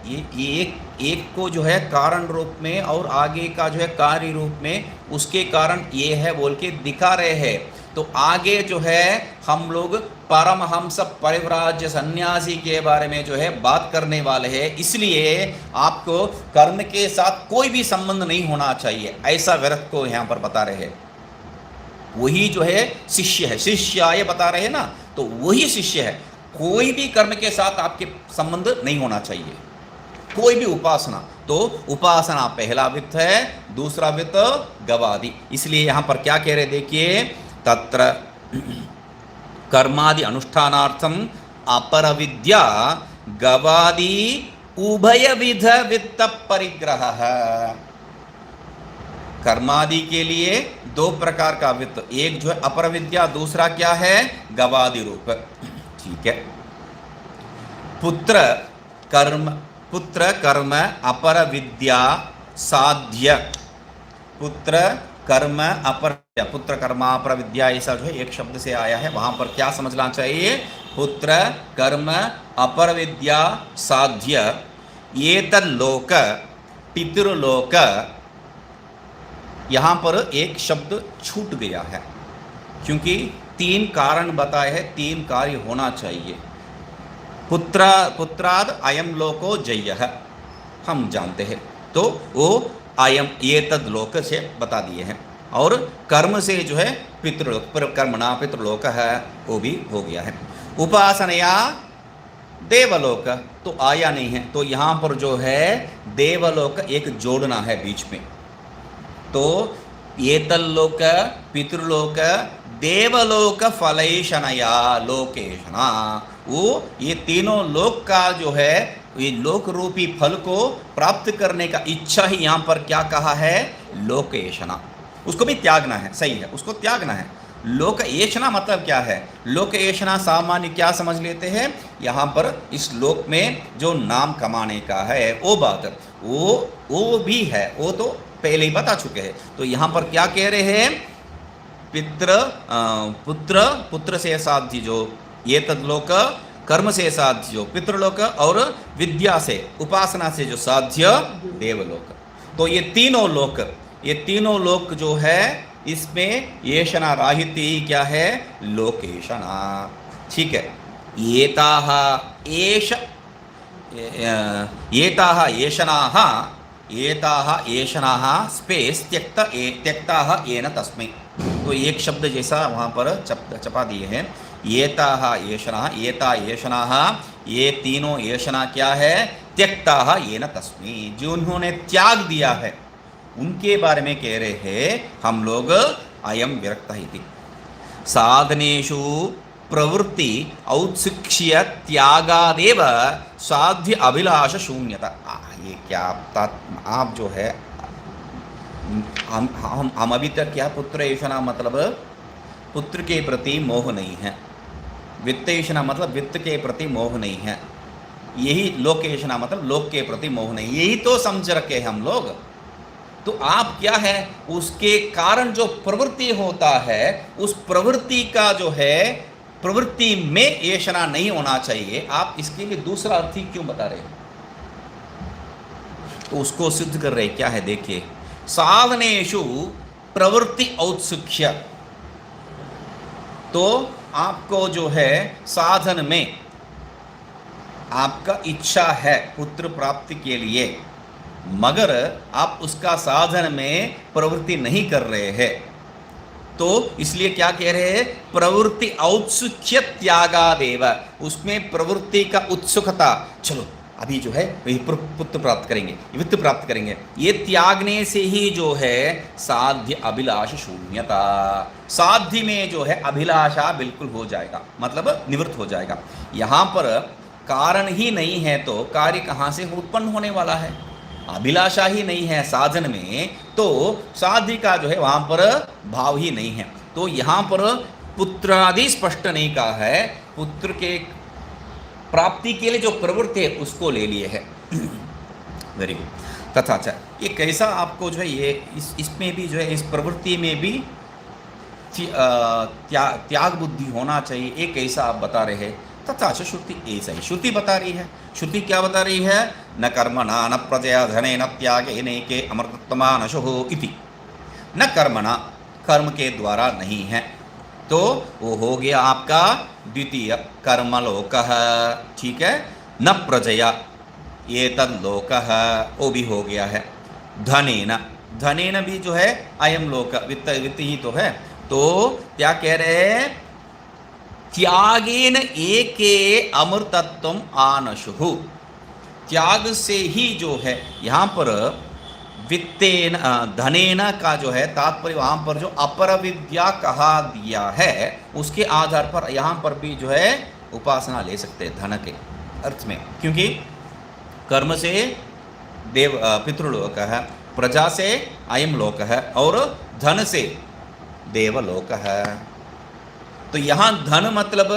ये एक को जो है कारण रूप में और आगे का जो है कार्य रूप में, उसके कारण ये है बोल के दिखा रहे हैं। तो आगे जो है हम लोग परमहंस परिव्राज्य सन्यासी के बारे में जो है बात करने वाले हैं, इसलिए आपको कर्म के साथ कोई भी संबंध नहीं होना चाहिए, ऐसा विरक्त को यहाँ पर बता रहे हैं। वही जो है शिष्य है, शिष्याय बता रहे हैं ना, तो वही शिष्य है। कोई भी कर्म के साथ आपके संबंध नहीं होना चाहिए, कोई भी उपासना। तो उपासना पहला वित्त है, दूसरा वित्त गवादि। इसलिए यहां पर क्या कह रहे, देखिए, तत्र कर्मादि अनुष्ठानार्थम अपर विद्या गवादि उभयविध वित्त परिग्रह। कर्मादि के लिए दो प्रकार का वित्त, एक जो है अपर विद्या, दूसरा क्या है, गवादि रूप, ठीक है। पुत्र कर्म अपर विद्या साध्य, पुत्र कर्म अपर, पुत्र कर्मापर विद्या, ऐसा जो है एक शब्द से आया है। वहां पर क्या समझना चाहिए, पुत्र कर्म अपर विद्या साध्य, एतल्लोक पितृलोक, यहां पर एक शब्द छूट गया है, क्योंकि तीन कारण बताए हैं, तीन कार्य होना चाहिए। पुत्राद अयम लोको जय्यः, हम जानते हैं, तो वो अयम ये तद लोक से बता दिए हैं। और कर्म से जो है पितृलोक, कर्मणा पितृलोक है, वो भी हो गया है। उपासनया देवलोक तो आया नहीं है, तो यहाँ पर जो है देवलोक एक जोड़ना है बीच में। तो ये तल्लोक पितृलोक देवलोक फलैषणया लोकेशना, वो ये तीनों लोक का जो है, ये लोक रूपी फल को प्राप्त करने का इच्छा ही यहाँ पर क्या कहा है, लोकेशना। उसको भी त्यागना है, सही है, उसको त्यागना है। लोक एषणा मतलब क्या है, लोक एषणा सामान्य क्या समझ लेते हैं, यहाँ पर इस लोक में जो नाम कमाने का है वो बात, वो भी है, वो तो पहले ही बता चुके हैं। तो यहाँ पर क्या कह रहे हैं, पुत्र से साध्य जो ये तद्लोक कर्म से साध्य जो पितृलोक और विद्या से उपासना से जो साध्य देवलोक। तो ये तीनों लोक जो है इसमें येषणा राहिती क्या है, लोकेशना। ठीक है, एताः येषणाः स्पेस त्यक्ताः येन तस्मै। तो एक शब्द जैसा वहाँ पर चपा दिए हैं, एताः येषणाः, एता येषणाः, ये तीनों येषणा क्या है, त्यक्ताः येन तस्मै, जिन्होंने त्याग दिया है उनके बारे में कह रहे हैं हम लोग अयम विरक्तः इति। साधनेषु प्रवृत्ति औत्सुक्य त्यागादेव साध्य अभिलाष शून्यता। ये क्या आप जो है हम अभी तक क्या पुत्र येषणा मतलब पुत्र के प्रति मोह नहीं है, वित्त येषणा मतलब वित्त के प्रति मोह नहीं है, यही लोक येषणा मतलब लोक के प्रति मोह नहीं, यही तो समझ रखे हैं हम लोग। तो आप क्या है, उसके कारण जो प्रवृत्ति होता है उस प्रवृत्ति का जो है प्रवृत्ति में येषणा नहीं होना चाहिए। आप इसके लिए दूसरा अर्थ ही क्यों बता रहे हैं? तो उसको सिद्ध कर रहे क्या है, देखिए, साधनेषु प्रवृत्ति औत्सुक्य। तो आपको जो है साधन में आपका इच्छा है पुत्र प्राप्ति के लिए, मगर आप उसका साधन में प्रवृत्ति नहीं कर रहे हैं, तो इसलिए क्या कह रहे हैं, प्रवृत्ति औत्सुक्य त्यागादेव, उसमें प्रवृत्ति का उत्सुकता, चलो अभी जो है वही पुत्र प्राप्त करेंगे, वित्त प्राप्त करेंगे, ये त्यागने से ही जो है साध्य अभिलाष शून्यता, साध्य में जो है अभिलाषा बिल्कुल हो जाएगा, मतलब निवृत्त हो जाएगा। यहाँ पर कारण ही नहीं है तो कार्य कहाँ से उत्पन्न होने वाला है, अभिलाषा ही नहीं है साधन में, तो साध्य का जो है वहाँ पर भाव ही नहीं है। तो यहाँ पर पुत्रादि स्पष्ट नहीं कहा है, पुत्र के प्राप्ति के लिए जो प्रवृत्ति है उसको ले लिए है। Very good. तथा अच्छा, ये कैसा आपको जो है ये इसमें भी जो है इस प्रवृत्ति में भी त्याग बुद्धि होना चाहिए, एक ऐसा आप बता रहे हैं। तथा श्रुति ऐसा ही श्रुति बता रही है। श्रुति क्या बता रही है, न कर्मणा न प्रजया धने न त्यागे नैके अमृतत्मा नशुः इति। न कर्मणा, कर्म के द्वारा नहीं है, तो वो हो गया आपका द्वितीय कर्मलोकः, ठीक है। न प्रजया ये तद्लोकः, वो भी हो गया है। धनेन, धनेन भी जो है अयम लोक, वित्त ही तो है। तो क्या कह रहे हैं, त्यागेन एके अमृतत्वम आनशुः, त्याग से ही जो है यहाँ पर वित्तेन धनेन का जो है तात्पर्य वहाँ पर जो अपर विद्या कहा दिया है उसके आधार पर यहाँ पर भी जो है उपासना ले सकते हैं धन के अर्थ में, क्योंकि कर्म से देव पितृलोक है, प्रजा से अयम लोक है और धन से देवलोक है। तो यहाँ धन मतलब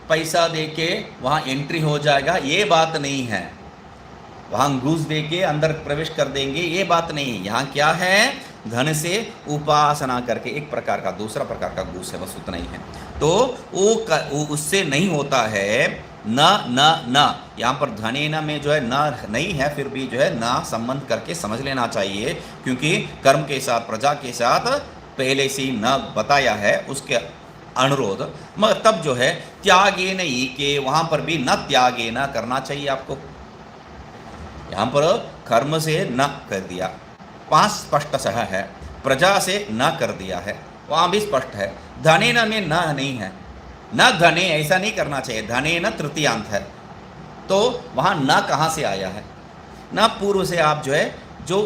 पैसा देके वहाँ एंट्री हो जाएगा, ये बात नहीं है, वहाँ घूस दे के अंदर प्रवेश कर देंगे, ये बात नहीं। यहाँ क्या है, धन से उपासना करके एक प्रकार का दूसरा प्रकार का घूस है, बस उतना ही है। तो वो उससे नहीं होता है। न न न यहाँ पर धने न में जो है न नहीं है, फिर भी जो है न संबंध करके समझ लेना चाहिए, क्योंकि कर्म के साथ प्रजा के साथ पहले से ही न बताया है, उसके अनुरोध, मगर तब जो है त्यागे न ई के वहाँ पर भी न त्यागे न करना चाहिए आपको। यहाँ पर कर्म से न कर दिया, पांच स्पष्ट सह है, प्रजा से न कर दिया है, वहाँ भी स्पष्ट है। धने न में न नहीं है, न धने ऐसा नहीं करना चाहिए, धने न तृतीयांत है, तो वहाँ न कहाँ से आया है। न पूर्व से आप जो है जो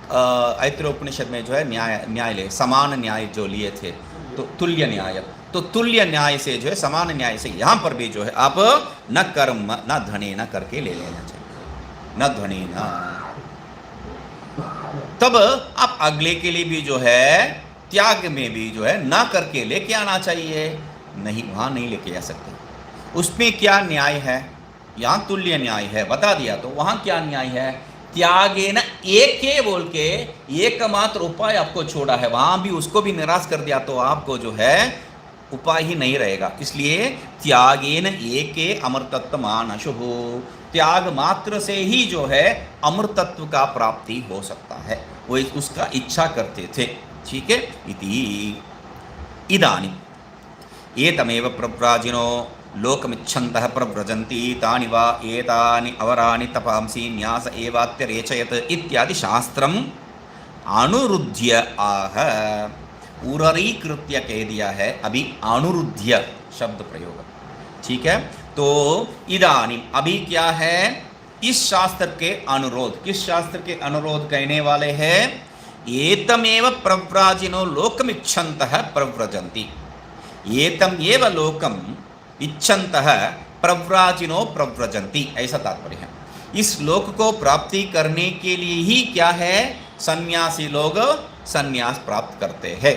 ऐत्रेयोपनिषद में जो है न्याय समान न्याय जो लिए थे, तो तुल्य न्याय, तो तुल्य न्याय से जो है समान न्याय से यहाँ पर भी जो है आप न कर्म न धने न करके ले लेना चाहिए, न धने न। तब आप अगले के लिए भी जो है त्याग में भी जो है न करके लेके आना चाहिए, नहीं वहाँ नहीं लेके आ सकते। उसमें क्या न्याय है, यहाँ तुल्य न्याय है बता दिया, तो वहाँ क्या न्याय है, त्यागे न एक बोल के एकमात्र उपाय आपको छोड़ा है, वहाँ भी उसको भी निराश कर दिया, तो आपको जो है उपाय ही नहीं रहेगा। इसलिए त्यागेन एके अमृतत्व मानशु, त्याग मात्र से ही जो है अमृतत्व का प्राप्ति हो सकता है, वो उसका इच्छा करते थे। ठीक है। इति इदानीं एतमेव प्रव्राजिनो लोकमिच्छन्तः प्रव्रजन्ति तानि वा एतानि अवराणि तपांसि न्यास एवात्यरेचयत् इत्यादि शास्त्रम अनुरुध्य आह। उररीकृत्य कह दिया है, अभी अनुरुध्य शब्द प्रयोग। ठीक है। तो इदानीं अभी क्या है, इस शास्त्र के अनुरोध, किस शास्त्र के अनुरोध कहने वाले हैं, एतमेव प्रव्राजिनो लोकमिच्छन्तः प्रव्रजन्ति, एतम एव लोकम इच्छन्तः प्रव्राजिनो प्रव्रजन्ति, ऐसा तात्पर्य है। इस लोक को प्राप्ति करने के लिए ही क्या है, सन्यासी लोग सन्यास प्राप्त करते हैं।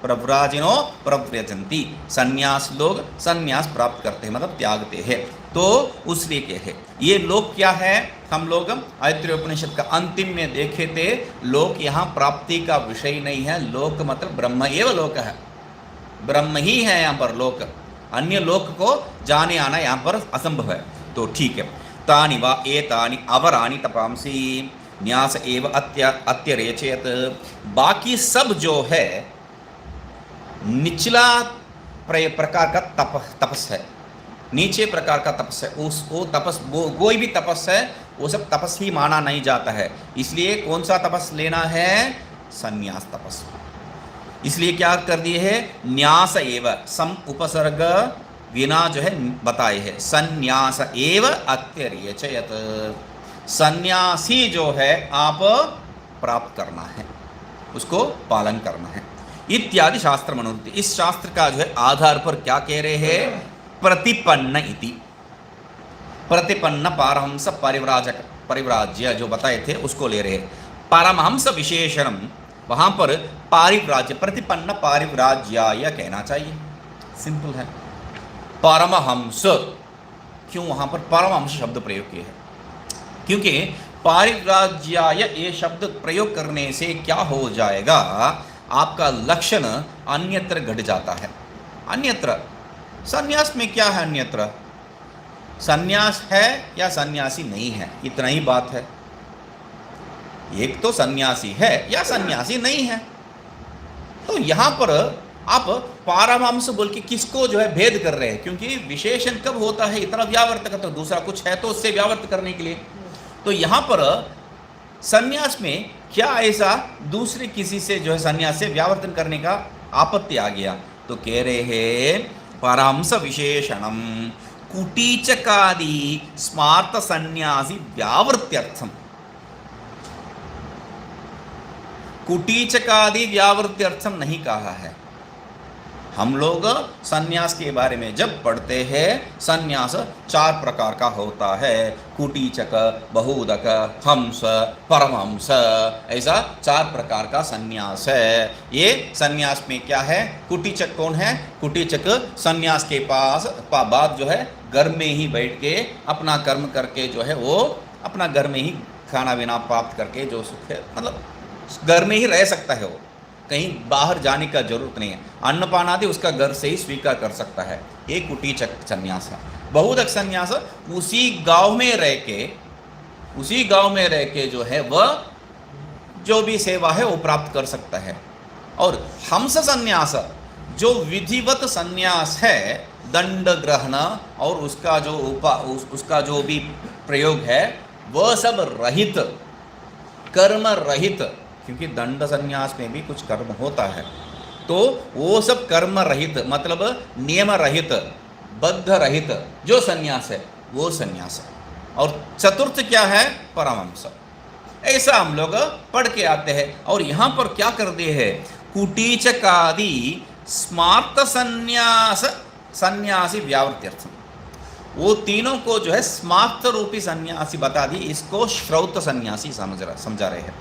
प्रव्राजिनो प्रव्रजन्ति, सन्यास लोग सन्यास प्राप्त करते हैं, मतलब त्यागते हैं। तो उसलिए क्या है, ये लोक क्या है, हम लोग ऐत्रेय उपनिषद का अंतिम में देखे थे, लोक यहाँ प्राप्ति का विषय नहीं है। लोक मतलब ब्रह्म एव लोक है, ब्रह्म ही है यहाँ पर लोक, अन्य लोक को जाने आना यहाँ पर असंभव है। तो ठीक है। तानि वा एतानि अवराणि तपांसि न्यास एव अत्यरेचयत्, बाकी सब जो है निचला प्रकार का तपस है, नीचे प्रकार का तपस है, वो तपस, वो कोई भी तपस है वो सब तपस ही माना नहीं जाता है। इसलिए कौन सा तपस लेना है, संन्यास तपस। इसलिए क्या कर दिए है, न्यास एव, सम उपसर्ग बिना जो है बताए है, संन्यास एव अत्यरेचयत्, सन्यासी जो है आप प्राप्त करना है, उसको पालन करना है। इत्यादि शास्त्र मनोरुद्धि, इस शास्त्र का जो है आधार पर क्या कह रहे हैं, प्रतिपन्न इति, प्रतिपन्न पारमहंस परिव्राजक, परिव्राज्य जो बताए थे उसको ले रहे हैं। पारमहंस विशेषणम, वहां पर पारिव्राज्य, प्रतिपन्न पारिव्राज्याय कहना चाहिए, सिंपल है। परमहंस, क्यों वहां पर परमहंस शब्द प्रयोग किए हैं, क्योंकि पारिव्राज्याय ये शब्द प्रयोग करने से क्या हो जाएगा, आपका लक्षण अन्यत्र घट जाता है। अन्यत्र सन्यास में क्या है, अन्यत्र सन्यास है या सन्यासी नहीं है, इतना ही बात है। एक तो सन्यासी है या सन्यासी नहीं है। तो यहां पर आप पारमहंस बोल के किसको जो है भेद कर रहे हैं, क्योंकि विशेषण कब होता है, इतना व्यावर्तक, तो दूसरा कुछ है तो उससे व्यावर्त करने के लिए। तो यहां पर सन्यास में क्या ऐसा दूसरे किसी से जो है सन्यास से व्यावर्तन करने का आपत्ति आ गया, तो कह रहे हैं परमहंस विशेषणम कुटीचकादि स्मार्त सन्यासी व्यावृत्यर्थम, कुटीचकादि व्यावृत्यर्थम नहीं कहा है। हम लोग सन्यास के बारे में जब पढ़ते हैं, सन्यास 4 प्रकार का होता है, कुटीचक, बहुदक, हंस, परमहंस, ऐसा 4 प्रकार का सन्यास है। ये सन्यास में क्या है, कुटीचक कौन है, कुटीचक सन्यास के पास बाद जो है घर में ही बैठ के अपना कर्म करके जो है वो अपना घर में ही खाना पीना प्राप्त करके जो सुख है, मतलब घर में ही रह सकता है, वो कहीं बाहर जाने का जरूरत नहीं है, अन्नपान आदि उसका घर से ही स्वीकार कर सकता है। ये कुटीचक सन्यास है। बहुदक सन्यास उसी गांव में रह के जो है वह जो भी सेवा है वो प्राप्त कर सकता है। और हंस सन्यास जो विधिवत सन्यास है, दंड ग्रहण और उसका जो भी प्रयोग है वह सब रहित, कर्म रहित, क्योंकि दंड संन्यास में भी कुछ कर्म होता है, तो वो सब कर्म रहित मतलब नियम रहित, बद्ध रहित जो संन्यास है वो संन्यास है। और चतुर्थ क्या है, परमहंस। ऐसा हम लोग पढ़ के आते हैं। और यहाँ पर क्या कर दिए है, कुटीचकादि स्मार्त संन्यास सन्यासी व्यावृत्यर्थम, वो तीनों को जो है स्मार्त रूपी सन्यासी बता दी, इसको श्रौत सन्यासी समझा रहे हैं।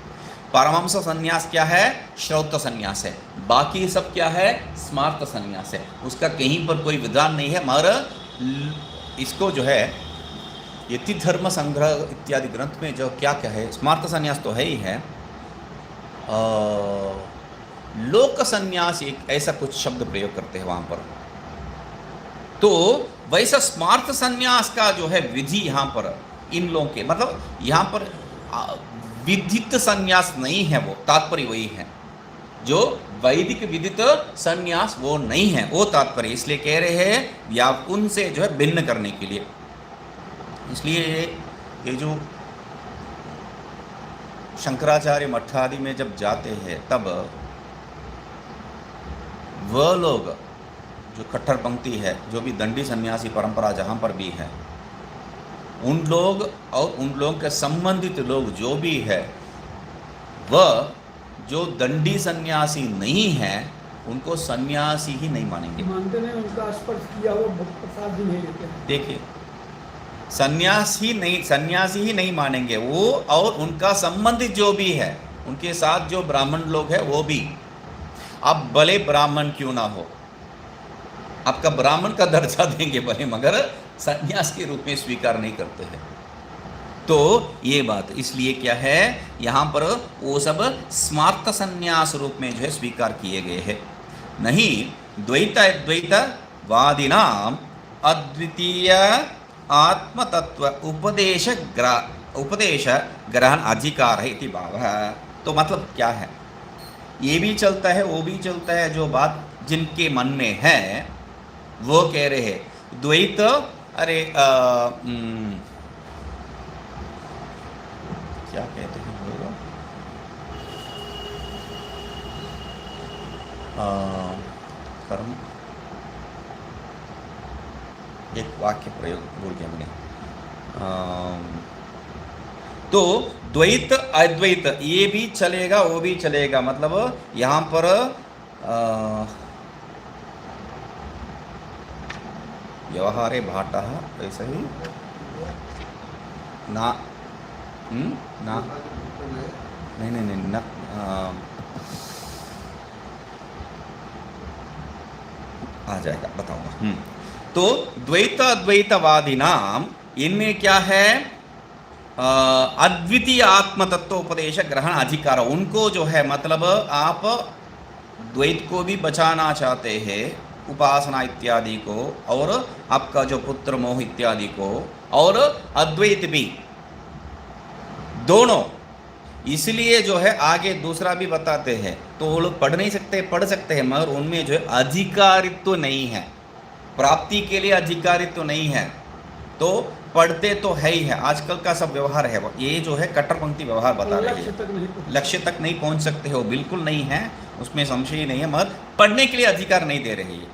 परमहंस सन्यास क्या है, श्रौत सन्यास है, बाकी सब क्या है, स्मार्त सन्यास है। उसका कहीं पर कोई विधान नहीं है, मगर इसको जो है यति धर्म संग्रह इत्यादि ग्रंथ में जो क्या क्या है, स्मार्त सन्यास तो है ही है, लोक सन्यास एक ऐसा कुछ शब्द प्रयोग करते हैं वहाँ पर, तो वैसा स्मार्त संन्यास का जो है विधि यहाँ पर इन लोगों के मतलब यहाँ पर विधित संन्यास नहीं है, वो तात्पर्य वही है, जो वैदिक विदित संन्यास वो नहीं है, वो तात्पर्य इसलिए कह रहे हैं या उनसे जो है भिन्न करने के लिए। इसलिए ये जो शंकराचार्य मठ आदि में जब जाते हैं तब वह लोग जो कट्टरपंथी है, जो भी दंडी सन्यासी परंपरा जहाँ पर भी है, उन लोग और उन लोगों के संबंधित लोग जो भी है, वह जो दंडी सन्यासी नहीं है उनको सन्यासी ही नहीं मानेंगे, मानते नहीं, उनका स्पर्श किया हुआ प्रसाद भी नहीं लेते। देखिए सन्यासी ही नहीं मानेंगे वो, और उनका संबंधित जो भी है, उनके साथ जो ब्राह्मण लोग हैं वो भी। अब भले ब्राह्मण क्यों ना हो, आपका ब्राह्मण का दर्जा देंगे भले, मगर सन्यास के रूप में स्वीकार नहीं करते हैं। तो ये बात इसलिए क्या है, यहाँ पर वो सब स्मार्त संन्यास रूप में जो है स्वीकार किए गए हैं। नहीं द्वैत अद्वैतवादिनाम अद्वितीय आत्मतत्व उपदेश ग्रहण अधिकार है इति भावः। तो मतलब क्या है, ये भी चलता है वो भी चलता है, जो बात जिनके मन में है वो कह रहे हैं द्वैत, अरे क्या कहते हैं लोग, कर्म, एक वाक्य प्रयोग भूल गया मैंने। तो द्वैत अद्वैत ये भी चलेगा वो भी चलेगा, मतलब यहाँ पर व्यवहारे भाटः ऐसा ही ना ना नहीं ना आ जाएगा, बताऊंगा। तो द्वैत अद्वैतवादी नाम इनमें क्या है, अद्वितीय आत्म तत्वोपदेश ग्रहण अधिकार, उनको जो है मतलब आप द्वैत को भी बचाना चाहते हैं, उपासना इत्यादि को, और आपका जो पुत्र मोह इत्यादि को, और अद्वैत भी, दोनों। इसलिए जो है आगे दूसरा भी बताते हैं, तो वो लोग पढ़ नहीं सकते, पढ़ सकते हैं मगर उनमें जो है अधिकारित्व नहीं है, प्राप्ति के लिए अधिकारित्व नहीं है। तो पढ़ते तो है ही है, आजकल का सब व्यवहार है ये जो है कट्टरपंथी व्यवहार बता रहे हैं, लक्ष्य तक नहीं पहुंच सकते हो, बिल्कुल नहीं है, उसमें संशय ही नहीं है, मगर पढ़ने के लिए अधिकार नहीं दे रही है,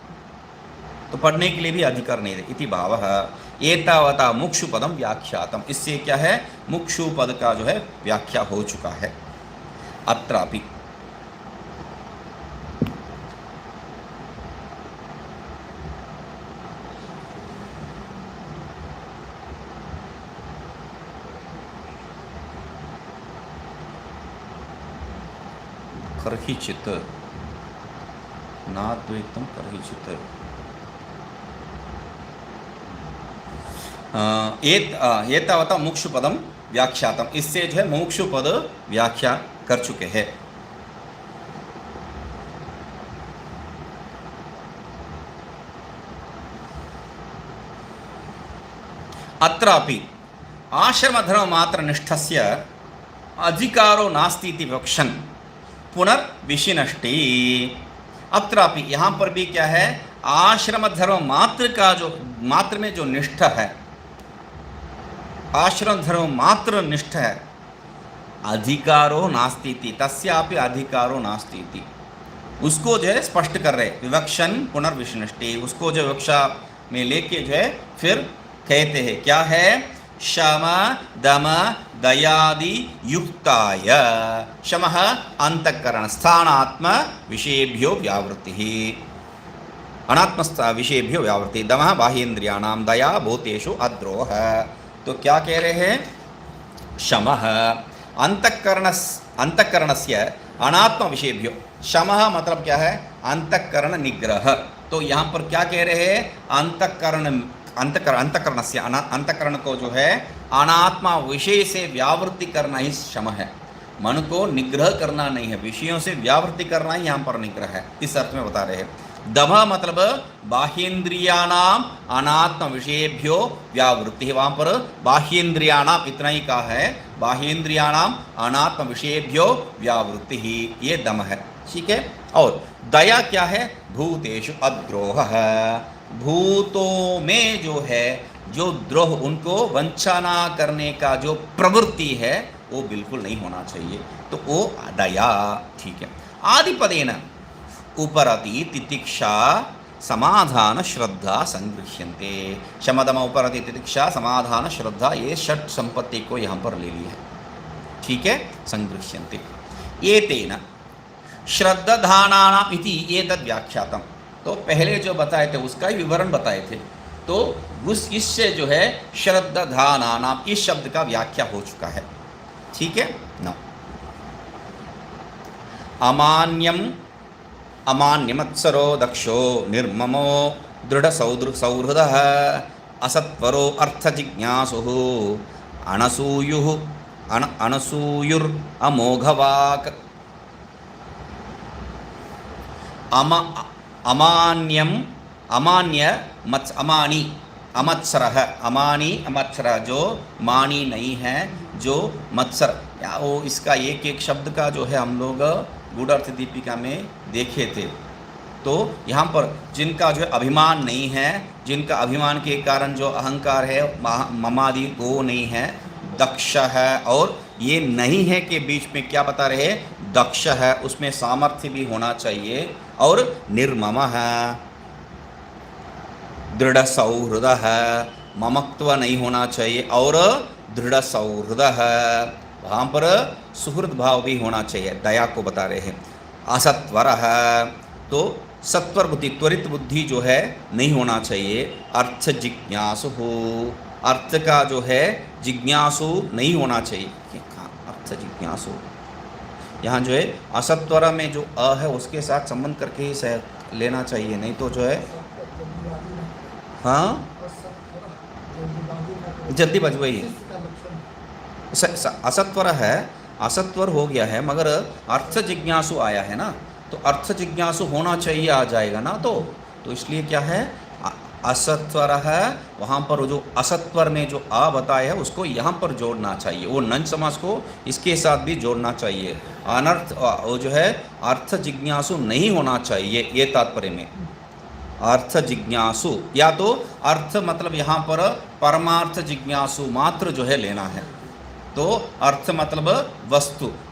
तो पढ़ने के लिए भी अधिकार नहीं दे। इति भावः एतावता मुक्षु पदम व्याख्यातम, इससे क्या है, मुक्षु पद का जो है व्याख्या हो चुका है। अत्रापि कर्हिचित् नाद्वैतं कर्हिचित् एतावता मुक्षु पदम व्याख्यातम, इससे जो है मुक्षु पद व्याख्या कर चुके हैं। अत्रापि आश्रमधर्म मात्र निष्ठस्य अधिकारो नास्ति इति वक्षन् पुनर्विशिनष्टि। अत्रापि यहाँ पर भी क्या है, आश्रम धर्म मात्र का जो मात्र में जो निष्ठा है, आश्रम धर्म मात्र निष्ठ है, अधिकारो नास्ति इति, तस्यापि अधिकारो नास्ति इति, उसको जो है स्पष्ट कर रहे, विवक्षण पुनर्विष्णुष्टि, उसको जो विवक्षा में लेके जो है फिर कहते हैं क्या है, शम दम दयादि युक्ताय, शमः अंतःकरण स्थानात्म विषयेभ्यो व्यावृत्तिः, अनात्म विषयेभ्यो व्यावृत्ति, दमः बाह्येन्द्रियाणां, दया भूतेषु अद्रोह। तो क्या कह रहे हैं, शमः अंतःकरणस्य अनात्म विषयेभ्यो, शमः मतलब क्या है, अंतःकरण निग्रह। तो यहाँ पर क्या कह रहे हैं, अंतःकरणस्य अंतःकरण को जो है अनात्मा विषय से व्यावृत्ति करना ही शम है, मन को निग्रह करना नहीं है, विषयों से व्यावृत्ति करना ही यहाँ पर निग्रह है, इस अर्थ में बता रहे हैं। दम मतलब बाह्येन्द्रियाणाम अनात्म विषयेभ्यो व्यावृत्ति है। वहाँ पर बाह्येन्द्रियाणाम इतना ही कहा है, बाह्येन्द्रियाणाम अनात्म विषयेभ्यो व्यावृत्ति ही, ये दम है। ठीक है। और दया क्या है? भूतेषु अद्रोह है, भूतों में जो है जो द्रोह, उनको वंचना करने का जो प्रवृत्ति है वो बिल्कुल नहीं होना चाहिए, तो वो दया। ठीक है। आदिपदेन उपरति तितिक्षा समाधान श्रद्धा संगृह्यन्ते। शमदम उपरति तितिक्षा समाधान श्रद्धा, ये षट संपत्ति को यहाँ पर ले लिया है। ठीक है। संगृह्यन्ते एतेन श्रद्धानानाम इति एतद् व्याख्यातम। तो पहले जो बताए थे उसका ही विवरण बताए थे, तो उस इससे जो है श्रद्धानानाम इस शब्द का व्याख्या हो चुका है। ठीक है ना। अमान्यम अमान्यमत्सरो दक्षो निर्ममो दृढ़ सौहृदः असत्वरो अर्थजिज्ञासुः अनसूयुर अमोघवाक्। अमान्यम अमान्य अमानी अमत्सरः, अमानी अमत्सरः जो मानी नहीं है, जो मत्सर, या वो इसका एक एक शब्द का जो है हम लोग गूढ़ार्थ दीपिका में देखे थे। तो यहाँ पर जिनका जो है अभिमान नहीं है, जिनका अभिमान के कारण जो अहंकार है, ममादि वो नहीं है, दक्ष है। और ये नहीं है के बीच में क्या बता रहे? दक्ष है, उसमें सामर्थ्य भी होना चाहिए। और निर्मम है, दृढ़ सौहृद है, ममत्व नहीं होना चाहिए, और दृढ़ सौहृद है, वहाँ पर सुहृद भाव भी होना चाहिए, दया को बता रहे हैं। असत्वर है, तो सत्वर बुद्धि, त्वरित बुद्धि जो है नहीं होना चाहिए। अर्थ जिज्ञासु हो, अर्थ का जो है जिज्ञासु नहीं होना चाहिए। अर्थ जिज्ञासु, यहाँ जो है असत्वर में जो अ है उसके साथ संबंध करके ही सह लेना चाहिए, नहीं तो जो है हाँ जल्दी बज वही असत्वर है, असत्वर हो गया है, मगर अर्थ जिज्ञासु आया है ना, तो अर्थ जिज्ञासु होना चाहिए आ जाएगा ना। तो इसलिए क्या है? असत्वर है, वहाँ पर जो असत्वर में जो आ बताया है उसको यहाँ पर जोड़ना चाहिए, वो नन समास को इसके साथ भी जोड़ना चाहिए। अनर्थ वो जो है अर्थ जिज्ञासु नहीं होना चाहिए, ये तात्पर्य में। अर्थ जिज्ञासु, या तो अर्थ मतलब यहाँ पर परमार्थ जिज्ञासु मात्र जो है लेना है, तो अर्थ मतलब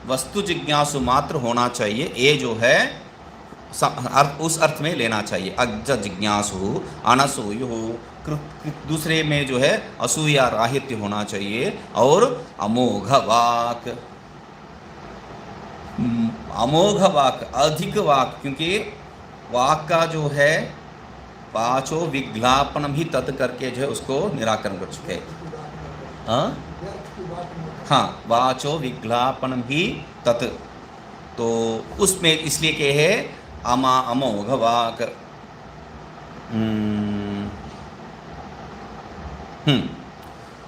वस्तु जिज्ञासु मात्र होना चाहिए, ये जो है उस अर्थ में लेना चाहिए। अज्ञ जिज्ञासु अनसूयु, दूसरे में जो है असूया राहित्य होना चाहिए। और अमोघ वाक, अमोघ वाक, अधिक वाक, क्योंकि वाक का जो है पांचों विज्ञापन भी तत् करके जो है उसको निराकरण कर चुके हैं। हाँ, वाचो विज्ञापन भी तत्, तो उसमें इसलिए के है अमोघ वाक।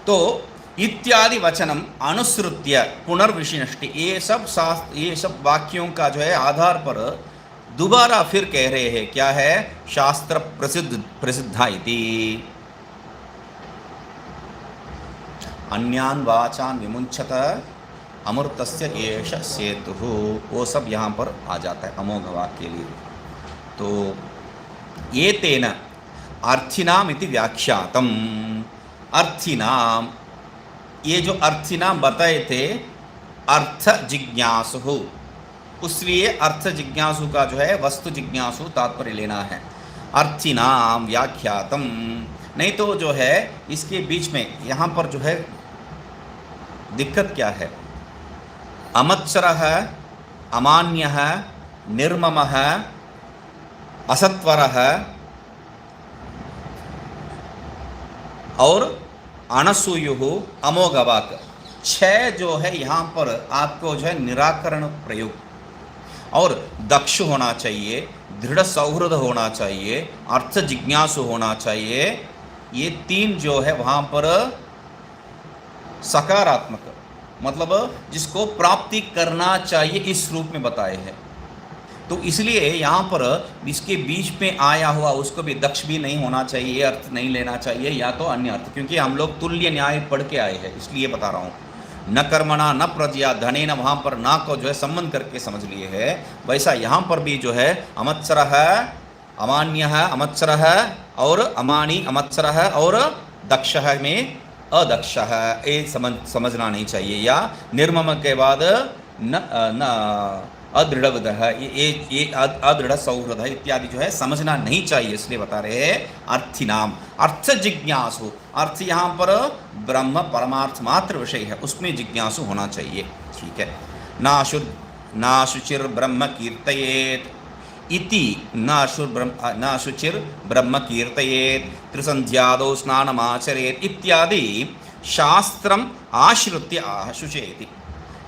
तो इत्यादि वचनम अनुसृत्य पुनर्विशिष्टि, ये सब वाक्यों का जो है आधार पर दोबारा फिर कह रहे हैं क्या है? शास्त्र प्रसिद्धा इति अन्यान वाचान विमुंचत अमृतस्य एष सेतुः, वो सब यहाँ पर आ जाता है अमोघ वाक्य के लिए। तो ये तेन अर्थिनाम इति व्याख्यातम, अर्थीनाम, ये जो अर्थीनाम बताए थे अर्थ जिज्ञासु, उसलिए अर्थ जिज्ञासु का जो है वस्तु जिज्ञासु तात्पर्य लेना है। अर्थीनाम व्याख्यातम, नहीं तो जो है इसके बीच में यहाँ पर जो है दिक्कत क्या है? अमत्सर है, अमान्य है, निर्मम है, असत्वर है और अनसूयु अमोघवाक, 6 जो है यहाँ पर आपको जो है निराकरण प्रयोग, और दक्ष होना चाहिए, दृढ़ सौहृद होना चाहिए, अर्थ जिज्ञासु होना चाहिए। ये 3 जो है वहाँ पर सकारात्मक, मतलब जिसको प्राप्ति करना चाहिए इस रूप में बताए हैं। तो इसलिए यहाँ पर इसके बीच में आया हुआ उसको भी दक्ष भी नहीं होना चाहिए, ये अर्थ नहीं लेना चाहिए, या तो अन्य अर्थ, क्योंकि हम लोग तुल्य न्याय पढ़ के आए हैं, इसलिए बता रहा हूँ। न कर्मणा न प्रजया धने न, वहाँ पर ना को जो है संबंध करके समझ लिए है, वैसा यहाँ पर भी जो है अमत्सर है, अमान्य है, अमत्सर है और अमानी, अमत्सर है और दक्ष है में अदक्ष है, ये समझना नहीं चाहिए। या निर्मम के बाद न अदृढ़ है, ये अदृढ़ सौहृद है इत्यादि जो है समझना नहीं चाहिए, इसलिए बता रहे हैं अर्थिनाम। अर्थ जिज्ञासु, अर्थ यहाँ पर ब्रह्म परमार्थ मात्र विषय है, उसमें जिज्ञासु होना चाहिए। ठीक है। नाशुचिर ब्रह्म कीर्तयेत इति, नाशुचिर ब्रह्म कीर्तयेत, त्रिसंध्यादौ स्नानमाचरेत इत्यादि शास्त्रम आश्रित्य शुचेति।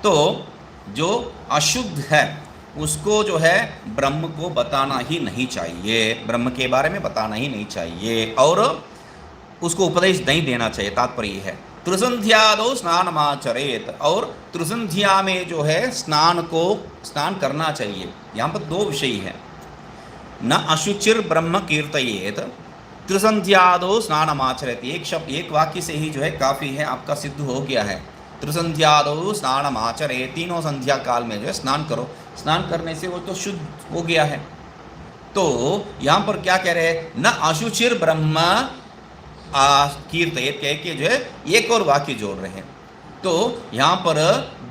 तो जो अशुद्ध है उसको जो है ब्रह्म को बताना ही नहीं चाहिए, ब्रह्म के बारे में बताना ही नहीं चाहिए और उसको उपदेश नहीं देना चाहिए, तात्पर्य है। त्रिसंध्यादौ स्नानमाचरेत, और त्रिसंध्या में जो है स्नान करना चाहिए। यहाँ पर दो विषय है, न अशुचिर ब्रह्म कीर्तयेत, त्रिसंध्यादौ स्नानमाचरेत। एक शब्द एक वाक्य से ही जो है काफ़ी है, आपका सिद्ध हो गया है। त्रिसंध्यादौ स्नानमाचरेत, तीनों संध्या काल में जो है स्नान करो, स्नान करने से वो तो शुद्ध हो गया है। तो यहाँ पर क्या कह रहे हैं, न अशुचिर ब्रह्म कीर्तयेत कह के जो है एक और वाक्य जोड़ रहे हैं। तो यहाँ पर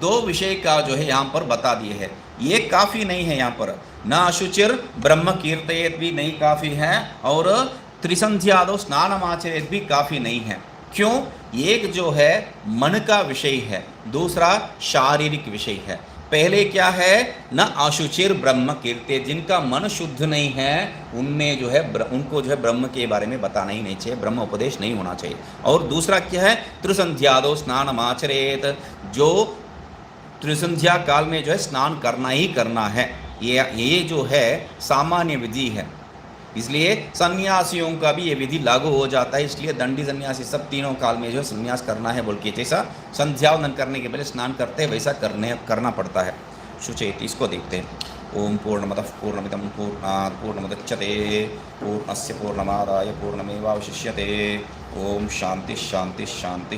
दो विषय का जो है यहाँ पर बता दिए है, ये काफ़ी नहीं है। यहाँ पर न अशुचिर ब्रह्म कीर्तयेत भी नहीं काफ़ी है और त्रिसंध्यादौ स्नानमाचरेत भी काफ़ी नहीं है। क्यों? एक जो है मन का विषय है, दूसरा शारीरिक विषय है। पहले क्या है, न अशुचिर ब्रह्म कीर्तयेत, जिनका मन शुद्ध नहीं है उनमें जो है उनको जो है ब्रह्म के बारे में बताना ही नहीं चाहिए, ब्रह्म उपदेश नहीं होना चाहिए। और दूसरा क्या है, त्रिसंध्यादौ स्नानमाचरेत, जो त्रिसंध्या काल में जो है स्नान करना ही करना है, ये जो है सामान्य विधि है। इसलिए सन्यासियों का भी ये विधि लागू हो जाता है, इसलिए दंडी सन्यासी सब तीनों काल में जो है संन्यास करना है बोल के, जैसा संध्यावंदन करने के पहले स्नान करते हैं वैसा करना पड़ता है। शुचेत, इसको देखते हैं। ओम पूर्णमतः पूर्णमिदं पूर्णात् पूर्णमुदच्यते पूर्णस्य पूर्णमादाय पूर्णमेवावशिष्यते। ओम शांति शांति शांति।